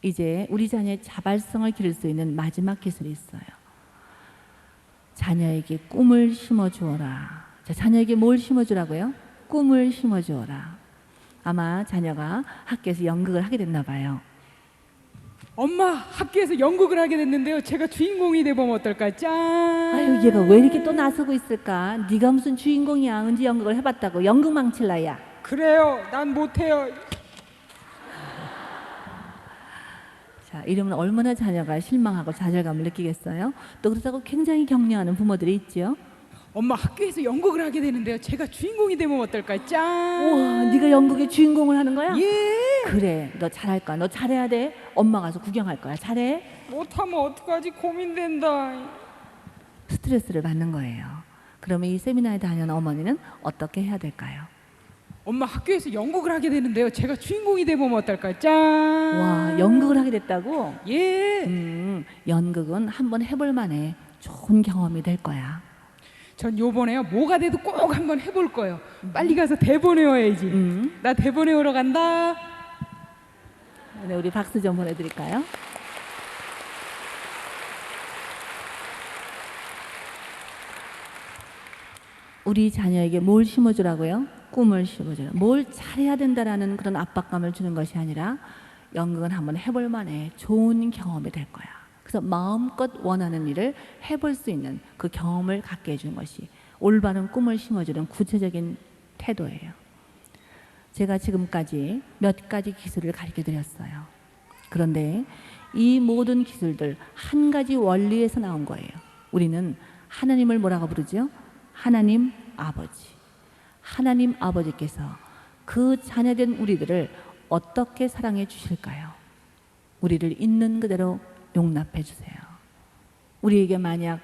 S1: 이제 우리 자녀의 자발성을 기를 수 있는 마지막 기술이 있어요. 자녀에게 꿈을 심어주어라. 자, 자녀에게 뭘 심어주라고요? 꿈을 심어주어라. 아마 자녀가 학교에서 연극을 하게 됐나 봐요.
S2: 엄마, 학교에서 연극을 하게 됐는데요. 제가 주인공이 돼보면 어떨까? 짠!
S1: 아유, 얘가 왜 이렇게 또 나서고 있을까? 네가 무슨 주인공이야? 언제 연극을 해봤다고? 연극 망칠라야.
S2: 그래요. 난 못해요.
S1: 자, 이러면 얼마나 자녀가 실망하고 좌절감을 느끼겠어요? 또 그렇다고 굉장히 격려하는 부모들이 있지요.
S2: 엄마, 학교에서 연극을 하게 되는데요. 제가 주인공이 되면 어떨까? 짠!
S1: 우와, 네가 연극의 주인공을 하는 거야?
S2: 예!
S1: 그래, 너 잘할 거야. 너 잘해야 돼. 엄마 가서 구경할 거야. 잘해.
S2: 못하면 어떡하지? 고민된다.
S1: 스트레스를 받는 거예요. 그러면 이 세미나에 다녀온 어머니는 어떻게 해야 될까요?
S2: 엄마, 학교에서 연극을 하게 되는데요. 제가 주인공이 되면 어떨까? 짠!
S1: 와, 연극을 하게 됐다고?
S2: 예!
S1: 연극은 한번 해볼 만해. 좋은 경험이 될 거야.
S2: 전 요번에요. 뭐가 돼도 꼭 한번 해볼 거예요. 빨리 가서 대본 외워야지. 나 대본 외우러 간다.
S1: 네, 우리 박수 좀 보내드릴까요? 우리 자녀에게 뭘 심어주라고요? 꿈을 심어줘요. 뭘 잘해야 된다라는 그런 압박감을 주는 것이 아니라 연극은 한번 해볼 만해. 좋은 경험이 될 거야. 그래서 마음껏 원하는 일을 해볼 수 있는 그 경험을 갖게 해주는 것이 올바른 꿈을 심어주는 구체적인 태도예요. 제가 지금까지 몇 가지 기술을 가르쳐 드렸어요. 그런데 이 모든 기술들 한 가지 원리에서 나온 거예요. 우리는 하나님을 뭐라고 부르죠? 하나님 아버지. 하나님 아버지께서 그 자녀된 우리들을 어떻게 사랑해 주실까요? 우리를 있는 그대로 용납해 주세요. 우리에게 만약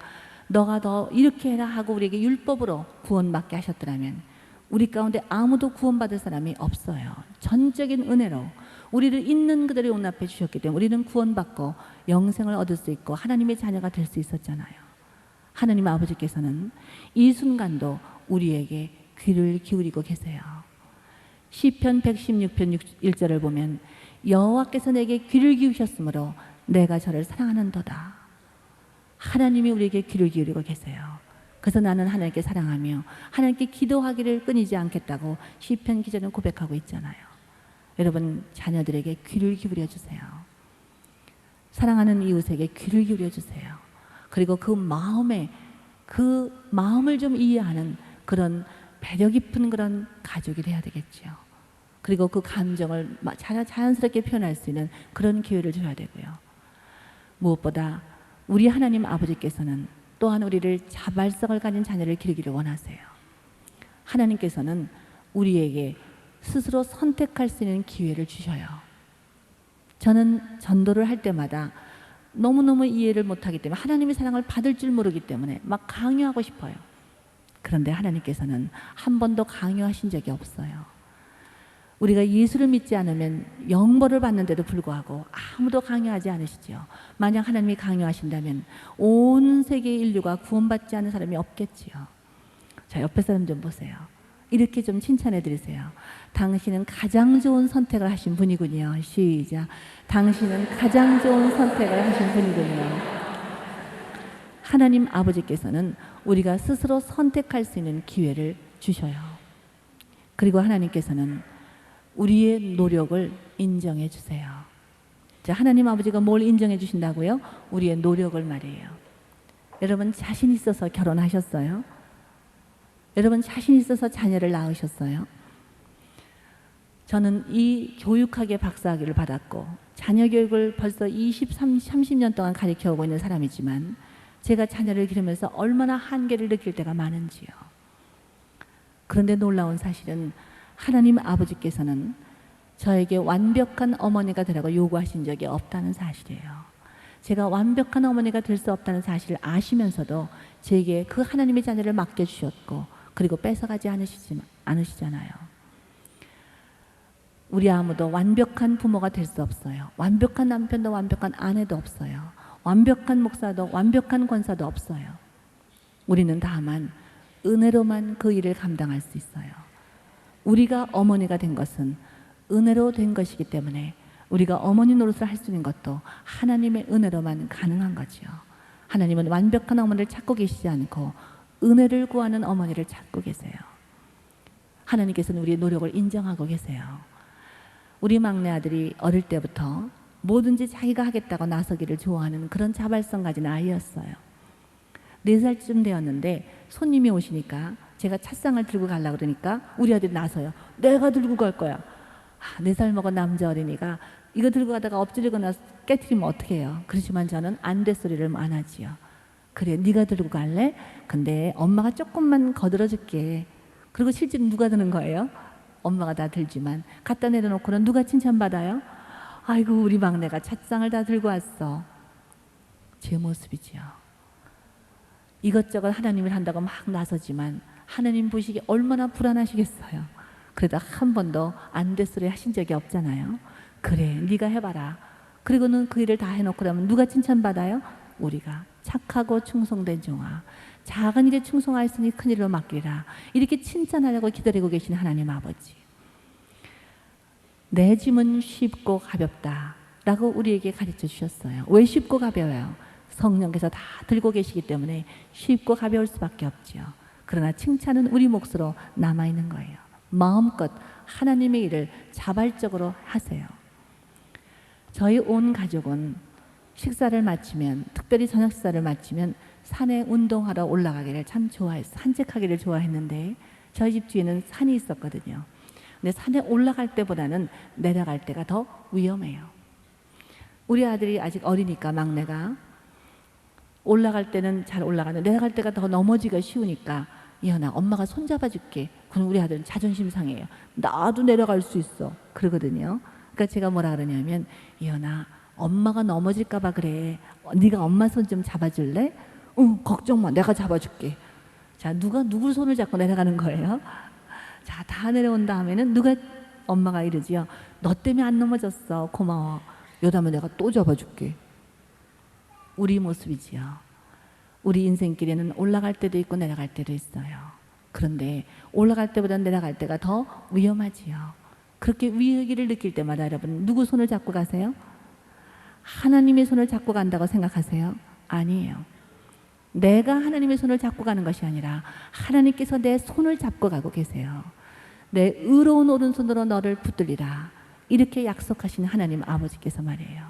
S1: 너가 더 이렇게 해라 하고 우리에게 율법으로 구원받게 하셨더라면 우리 가운데 아무도 구원받을 사람이 없어요. 전적인 은혜로 우리를 있는 그대로 용납해 주셨기 때문에 우리는 구원받고 영생을 얻을 수 있고 하나님의 자녀가 될 수 있었잖아요. 하나님 아버지께서는 이 순간도 우리에게 귀를 기울이고 계세요. 시편 116편 1절을 보면 여호와께서 내게 귀를 기울이셨으므로 내가 저를 사랑하는도다. 하나님이 우리에게 귀를 기울이고 계세요. 그래서 나는 하나님께 사랑하며 하나님께 기도하기를 끊이지 않겠다고 시편 기자는 고백하고 있잖아요. 여러분 자녀들에게 귀를 기울여 주세요. 사랑하는 이웃에게 귀를 기울여 주세요. 그리고 그 마음을 좀 이해하는 그런 배려 깊은 그런 가족이 돼야 되겠죠. 그리고 그 감정을 자연스럽게 표현할 수 있는 그런 기회를 줘야 되고요. 무엇보다 우리 하나님 아버지께서는 또한 우리를 자발성을 가진 자녀를 기르기를 원하세요. 하나님께서는 우리에게 스스로 선택할 수 있는 기회를 주셔요. 저는 전도를 할 때마다 너무너무 이해를 못하기 때문에 하나님의 사랑을 받을 줄 모르기 때문에 막 강요하고 싶어요. 그런데 하나님께서는 한 번도 강요하신 적이 없어요. 우리가 예수를 믿지 않으면 영벌을 받는데도 불구하고 아무도 강요하지 않으시죠. 만약 하나님이 강요하신다면 온 세계 인류가 구원받지 않은 사람이 없겠지요. 자, 옆에 사람 좀 보세요. 이렇게 좀 칭찬해 드리세요. 당신은 가장 좋은 선택을 하신 분이군요. 시작. 당신은 가장 좋은 선택을 하신 분이군요. 하나님 아버지께서는 우리가 스스로 선택할 수 있는 기회를 주셔요. 그리고 하나님께서는 우리의 노력을 인정해 주세요. 자, 하나님 아버지가 뭘 인정해 주신다고요? 우리의 노력을 말이에요. 여러분 자신 있어서 결혼하셨어요? 여러분 자신 있어서 자녀를 낳으셨어요? 저는 이 교육학의 박사학위를 받았고 자녀 교육을 벌써 30년 동안 가르쳐 오고 있는 사람이지만 제가 자녀를 기르면서 얼마나 한계를 느낄 때가 많은지요. 그런데 놀라운 사실은 하나님 아버지께서는 저에게 완벽한 어머니가 되라고 요구하신 적이 없다는 사실이에요. 제가 완벽한 어머니가 될 수 없다는 사실을 아시면서도 제게 그 하나님의 자녀를 맡겨주셨고 그리고 뺏어가지 않으시잖아요. 우리 아무도 완벽한 부모가 될 수 없어요. 완벽한 남편도 완벽한 아내도 없어요. 완벽한 목사도 완벽한 권사도 없어요. 우리는 다만 은혜로만 그 일을 감당할 수 있어요. 우리가 어머니가 된 것은 은혜로 된 것이기 때문에 우리가 어머니 노릇을 할 수 있는 것도 하나님의 은혜로만 가능한 거죠. 하나님은 완벽한 어머니를 찾고 계시지 않고 은혜를 구하는 어머니를 찾고 계세요. 하나님께서는 우리의 노력을 인정하고 계세요. 우리 막내 아들이 어릴 때부터 뭐든지 자기가 하겠다고 나서기를 좋아하는 그런 자발성 가진 아이였어요. 4살쯤 되었는데 손님이 오시니까 제가 찻상을 들고 가려고 그러니까 우리 아들이 나서요. 내가 들고 갈 거야. 4살 먹은 남자 어린이가 이거 들고 가다가 엎드리거나 깨트리면 어떻게 해요? 그렇지만 저는 안 돼 소리를 안 하지요. 그래, 네가 들고 갈래? 근데 엄마가 조금만 거들어 줄게. 그리고 실제로 누가 드는 거예요? 엄마가 다 들지만 갖다 내려놓고는 누가 칭찬받아요? 아이고 우리 막내가 찻상을 다 들고 왔어. 제 모습이지요. 이것저것 하나님을 한다고 막 나서지만 하나님 보시기에 얼마나 불안하시겠어요. 그래도 한 번도 안 돼 소리 하신 적이 없잖아요. 그래, 네가 해봐라. 그리고는 그 일을 다 해놓고 그러면 누가 칭찬받아요? 우리가 착하고 충성된 종아, 작은 일에 충성하였으니 큰 일로 맡기라. 이렇게 칭찬하려고 기다리고 계신 하나님 아버지. 내 짐은 쉽고 가볍다 라고 우리에게 가르쳐 주셨어요. 왜 쉽고 가벼워요? 성령께서 다 들고 계시기 때문에 쉽고 가벼울 수밖에 없지요. 그러나 칭찬은 우리 몫으로 남아있는 거예요. 마음껏 하나님의 일을 자발적으로 하세요. 저희 온 가족은 식사를 마치면, 특별히 저녁 식사를 마치면 산에 운동하러 올라가기를 참 좋아했어요. 산책하기를 좋아했는데 저희 집 뒤에는 산이 있었거든요. 근데 산에 올라갈 때보다는 내려갈 때가 더 위험해요. 우리 아들이 아직 어리니까 막내가 올라갈 때는 잘 올라가는데 내려갈 때가 더 넘어지기가 쉬우니까 이현아 엄마가 손잡아 줄게. 그럼 우리 아들은 자존심 상해요. 나도 내려갈 수 있어. 그러거든요. 그러니까 제가 뭐라 그러냐면 이현아 엄마가 넘어질까 봐 그래. 네가 엄마 손 좀 잡아줄래? 응 걱정 마 내가 잡아줄게. 자 누가 누구 손을 잡고 내려가는 거예요? 자 다 내려온 다음에는 누가 엄마가 이러지요. 너 때문에 안 넘어졌어. 고마워. 여다음에 내가 또 잡아줄게. 우리 모습이지요. 우리 인생길에는 올라갈 때도 있고 내려갈 때도 있어요. 그런데 올라갈 때보다 내려갈 때가 더 위험하지요. 그렇게 위기를 느낄 때마다 여러분 누구 손을 잡고 가세요? 하나님의 손을 잡고 간다고 생각하세요? 아니에요. 내가 하나님의 손을 잡고 가는 것이 아니라 하나님께서 내 손을 잡고 가고 계세요. 내 의로운 오른손으로 너를 붙들리라 이렇게 약속하신 하나님 아버지께서 말이에요.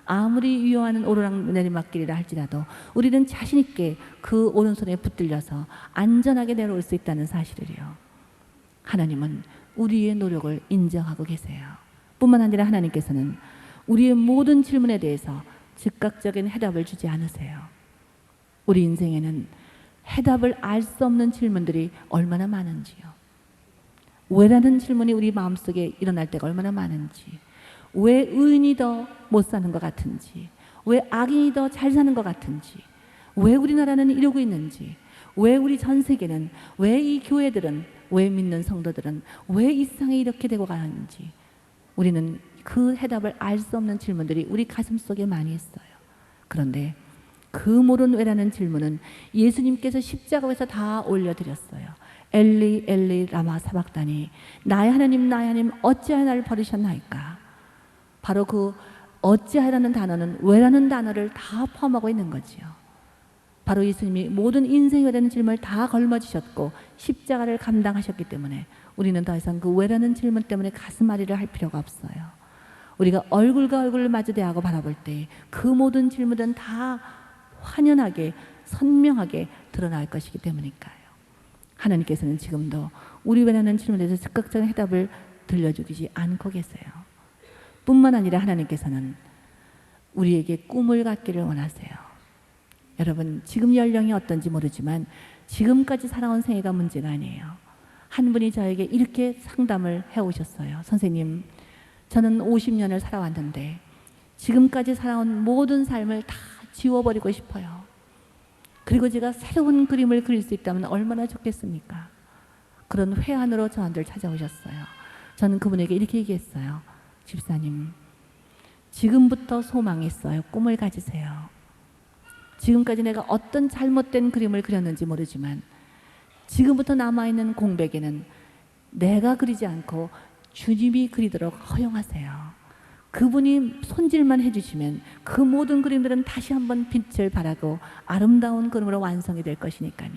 S1: 아무리 위험한 오르락 내리막길이라 할지라도 우리는 자신 있게 그 오른손에 붙들려서 안전하게 내려올 수 있다는 사실을요. 하나님은 우리의 노력을 인정하고 계세요. 뿐만 아니라 하나님께서는 우리의 모든 질문에 대해서 즉각적인 해답을 주지 않으세요. 우리 인생에는 해답을 알 수 없는 질문들이 얼마나 많은지요. 왜라는 질문이 우리 마음속에 일어날 때가 얼마나 많은지, 왜 의인이 더 못 사는 것 같은지, 왜 악인이 더 잘 사는 것 같은지, 왜 우리나라는 이러고 있는지, 왜 우리 전 세계는, 왜 이 교회들은, 왜 믿는 성도들은 왜 이 세상에 이렇게 되고 가는지 우리는 그 해답을 알 수 없는 질문들이 우리 가슴 속에 많이 있어요. 그런데 그 모든 왜라는 질문은 예수님께서 십자가에서 다 올려드렸어요. 엘리 엘리 라마 사박다니 나의 하나님 어찌하여 나를 버리셨나이까. 바로 그 어찌하여라는 단어는 왜라는 단어를 다 포함하고 있는 거지요. 바로 예수님이 모든 인생의 왜라는 질문을 다 걸머지셨고 십자가를 감당하셨기 때문에 우리는 더 이상 그 왜라는 질문 때문에 가슴앓이를 할 필요가 없어요. 우리가 얼굴과 얼굴을 마주대하고 바라볼 때 그 모든 질문은 다 환연하게 선명하게 드러날 것이기 때문일까요? 하나님께서는 지금도 우리 왜라는 질문에 대해서 즉각적인 해답을 들려주지 않고 계세요. 뿐만 아니라 하나님께서는 우리에게 꿈을 갖기를 원하세요. 여러분 지금 연령이 어떤지 모르지만 지금까지 살아온 생애가 문제가 아니에요. 한 분이 저에게 이렇게 상담을 해오셨어요. 선생님 저는 50년을 살아왔는데 지금까지 살아온 모든 삶을 다 지워버리고 싶어요. 그리고 제가 새로운 그림을 그릴 수 있다면 얼마나 좋겠습니까? 그런 회한으로 저한테를 찾아오셨어요. 저는 그분에게 이렇게 얘기했어요. 집사님 지금부터 소망이 있어요. 꿈을 가지세요. 지금까지 내가 어떤 잘못된 그림을 그렸는지 모르지만 지금부터 남아있는 공백에는 내가 그리지 않고 주님이 그리도록 허용하세요. 그분이 손질만 해주시면 그 모든 그림들은 다시 한번 빛을 발하고 아름다운 그림으로 완성이 될 것이니까요.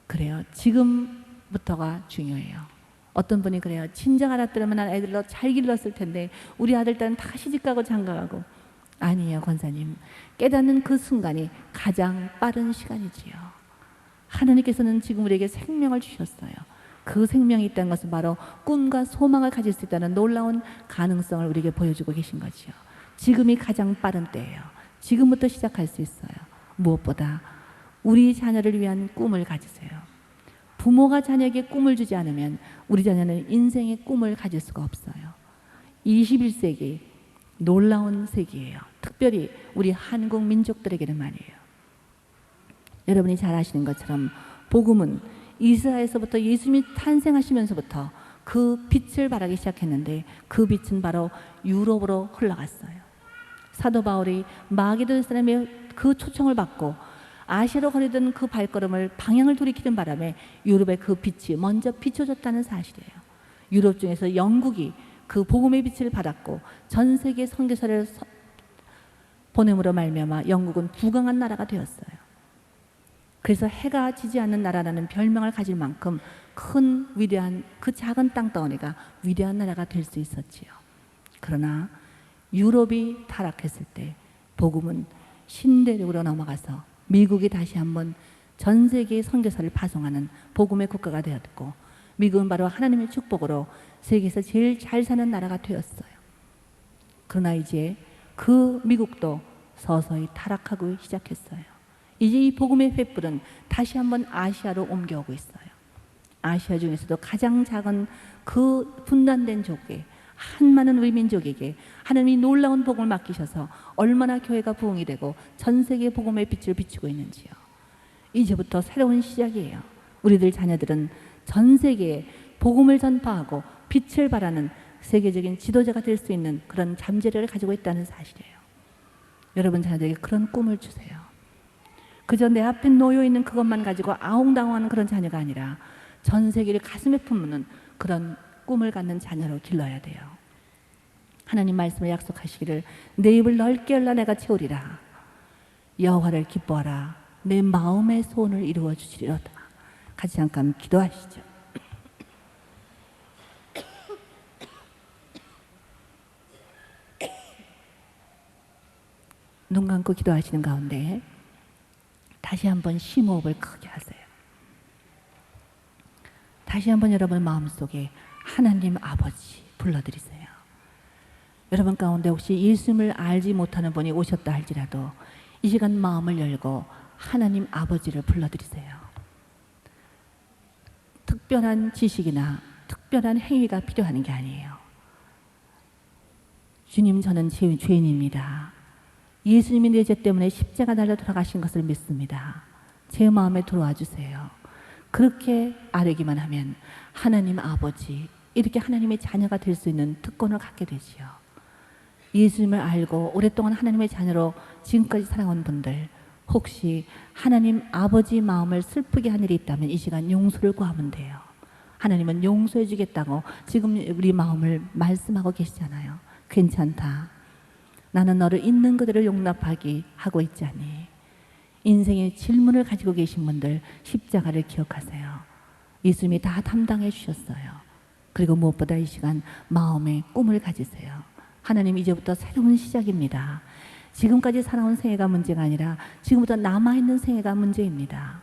S1: 그래요. 지금부터가 중요해요. 어떤 분이 그래요. 진작 알았더라면 난 애들로 잘 길렀을 텐데 우리 아들 딸은 다 시집가고 장가가고. 아니에요 권사님. 깨닫는 그 순간이 가장 빠른 시간이지요. 하나님께서는 지금 우리에게 생명을 주셨어요. 그 생명이 있다는 것은 바로 꿈과 소망을 가질 수 있다는 놀라운 가능성을 우리에게 보여주고 계신 거지요. 지금이 가장 빠른 때예요. 지금부터 시작할 수 있어요. 무엇보다 우리 자녀를 위한 꿈을 가지세요. 부모가 자녀에게 꿈을 주지 않으면 우리 자녀는 인생의 꿈을 가질 수가 없어요. 21세기 놀라운 세기예요. 특별히 우리 한국 민족들에게는 말이에요. 여러분이 잘 아시는 것처럼 복음은 이스라엘에서부터 예수님이 탄생하시면서부터 그 빛을 발하기 시작했는데 그 빛은 바로 유럽으로 흘러갔어요. 사도 바울이 마게도니 사람의 그 초청을 받고 아시아로 거리던 그 발걸음을 방향을 돌이키는 바람에 유럽의 그 빛이 먼저 비춰졌다는 사실이에요. 유럽 중에서 영국이 그 복음의 빛을 받았고 전 세계 선교사를 보냄으로 말미암아 영국은 부강한 나라가 되었어요. 그래서 해가 지지 않는 나라라는 별명을 가질 만큼 큰 위대한 그 작은 땅덩어리가 위대한 나라가 될 수 있었지요. 그러나 유럽이 타락했을 때 복음은 신대륙으로 넘어가서 미국이 다시 한번 전 세계의 선교사를 파송하는 복음의 국가가 되었고 미국은 바로 하나님의 축복으로 세계에서 제일 잘 사는 나라가 되었어요. 그러나 이제 그 미국도 서서히 타락하고 시작했어요. 이제 이 복음의 횃불은 다시 한번 아시아로 옮겨오고 있어요. 아시아 중에서도 가장 작은 그 분단된 족에 한많은 우리 민족에게 하나님이 놀라운 복음을 맡기셔서 얼마나 교회가 부흥이 되고 전 세계 복음의 빛을 비추고 있는지요. 이제부터 새로운 시작이에요. 우리들 자녀들은 전 세계에 복음을 전파하고 빛을 발하는 세계적인 지도자가 될 수 있는 그런 잠재력을 가지고 있다는 사실이에요. 여러분 자녀들에게 그런 꿈을 주세요. 그저 내 앞에 놓여 있는 그것만 가지고 아웅다웅하는 그런 자녀가 아니라 전 세계를 가슴에 품는 그런 꿈을 갖는 자녀로 길러야 돼요. 하나님 말씀을 약속하시기를 내 입을 넓게 열라 내가 채우리라. 여호와를 기뻐하라. 내 마음의 소원을 이루어 주시리로다. 같이 잠깐 기도하시죠. 눈 감고 기도하시는 가운데 다시 한번 심호흡을 크게 하세요. 다시 한번 여러분 마음속에 하나님 아버지 불러드리세요. 여러분 가운데 혹시 예수님을 알지 못하는 분이 오셨다 할지라도 이 시간 마음을 열고 하나님 아버지를 불러드리세요. 특별한 지식이나 특별한 행위가 필요한 게 아니에요. 주님, 저는 죄인입니다. 예수님이 내 죄 때문에 십자가 달려 돌아가신 것을 믿습니다. 제 마음에 들어와 주세요. 그렇게 아뢰기만 하면 하나님 아버지, 이렇게 하나님의 자녀가 될 수 있는 특권을 갖게 되지요. 예수님을 알고 오랫동안 하나님의 자녀로 지금까지 살아온 분들, 혹시 하나님 아버지 마음을 슬프게 한 일이 있다면 이 시간 용서를 구하면 돼요. 하나님은 용서해 주겠다고 지금 우리 마음을 말씀하고 계시잖아요. 괜찮다. 나는 너를 있는 그대로 용납하기 하고 있자니. 인생의 질문을 가지고 계신 분들 십자가를 기억하세요. 예수님이 다 담당해 주셨어요. 그리고 무엇보다 이 시간 마음의 꿈을 가지세요. 하나님, 이제부터 새로운 시작입니다. 지금까지 살아온 생애가 문제가 아니라 지금부터 남아있는 생애가 문제입니다.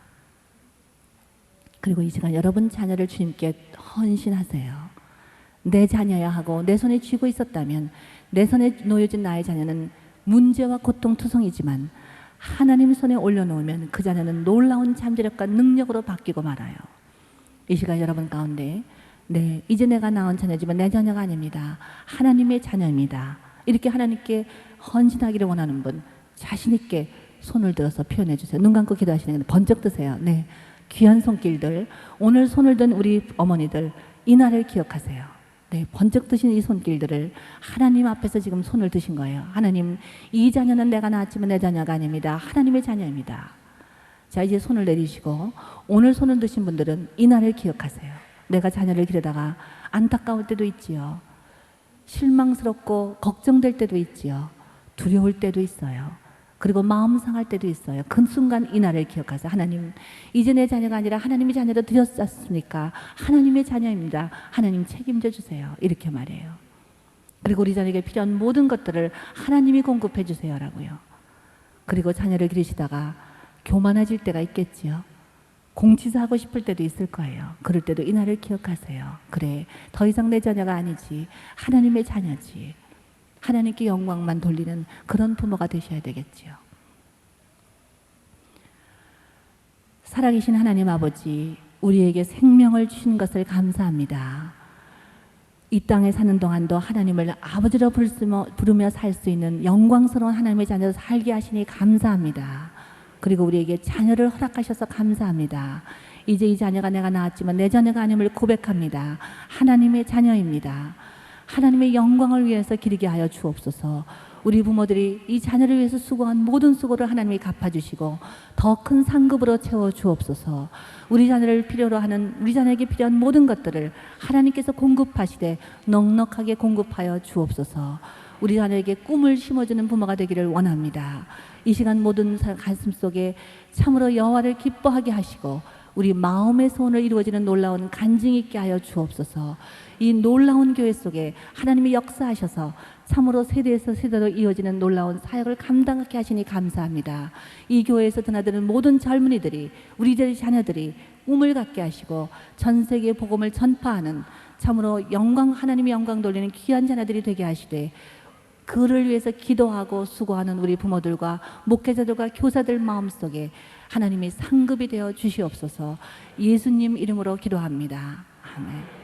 S1: 그리고 이 시간 여러분 자녀를 주님께 헌신하세요. 내 자녀야 하고 내 손에 쥐고 있었다면, 내 손에 놓여진 나의 자녀는 문제와 고통투성이지만 하나님 손에 올려놓으면 그 자녀는 놀라운 잠재력과 능력으로 바뀌고 말아요. 이 시간 여러분 가운데 이제 내가 낳은 자녀지만 내 자녀가 아닙니다. 하나님의 자녀입니다. 이렇게 하나님께 헌신하기를 원하는 분 자신 있게 손을 들어서 표현해 주세요. 눈 감고 기도하시는 게 번쩍 드세요. 네, 귀한 손길들, 오늘 손을 든 우리 어머니들 이날을 기억하세요. 네, 번쩍 드신 이 손길들을 하나님 앞에서 지금 손을 드신 거예요. 하나님, 이 자녀는 내가 낳았지만 내 자녀가 아닙니다. 하나님의 자녀입니다. 자, 이제 손을 내리시고 오늘 손을 드신 분들은 이날을 기억하세요. 내가 자녀를 기르다가 안타까울 때도 있지요. 실망스럽고 걱정될 때도 있지요. 두려울 때도 있어요. 그리고 마음 상할 때도 있어요. 그 순간 이날을 기억하세요. 하나님, 이제 내 자녀가 아니라 하나님의 자녀로 드렸었으니까 하나님의 자녀입니다. 하나님 책임져 주세요. 이렇게 말해요. 그리고 우리 자녀에게 필요한 모든 것들을 하나님이 공급해 주세요라고요. 그리고 자녀를 기르시다가 교만해질 때가 있겠지요. 공치사하고 싶을 때도 있을 거예요. 그럴 때도 이날을 기억하세요. 그래, 더 이상 내 자녀가 아니지, 하나님의 자녀지. 하나님께 영광만 돌리는 그런 부모가 되셔야 되겠지요. 살아계신 하나님 아버지, 우리에게 생명을 주신 것을 감사합니다. 이 땅에 사는 동안도 하나님을 아버지로 부르며 살 수 있는 영광스러운 하나님의 자녀로 살게 하시니 감사합니다. 그리고 우리에게 자녀를 허락하셔서 감사합니다. 이제 이 자녀가 내가 낳았지만 내 자녀가 아님을 고백합니다. 하나님의 자녀입니다. 하나님의 영광을 위해서 기르게 하여 주옵소서. 우리 부모들이 이 자녀를 위해서 수고한 모든 수고를 하나님이 갚아주시고 더 큰 상급으로 채워 주옵소서. 우리 자녀를 필요로 하는, 우리 자녀에게 필요한 모든 것들을 하나님께서 공급하시되 넉넉하게 공급하여 주옵소서. 우리 자녀에게 꿈을 심어주는 부모가 되기를 원합니다. 이 시간 모든 가슴 속에 참으로 여호와를 기뻐하게 하시고 우리 마음의 소원을 이루어지는 놀라운 간증이 있게 하여 주옵소서. 이 놀라운 교회 속에 하나님이 역사하셔서 참으로 세대에서 세대로 이어지는 놀라운 사역을 감당하게 하시니 감사합니다. 이 교회에서 드나드는 모든 젊은이들이, 우리들의 자녀들이 꿈을 갖게 하시고 전 세계 복음을 전파하는 참으로 영광, 하나님의 영광 돌리는 귀한 자녀들이 되게 하시되 그를 위해서 기도하고 수고하는 우리 부모들과 목회자들과 교사들 마음속에 하나님이 상급이 되어 주시옵소서. 예수님 이름으로 기도합니다. 아멘.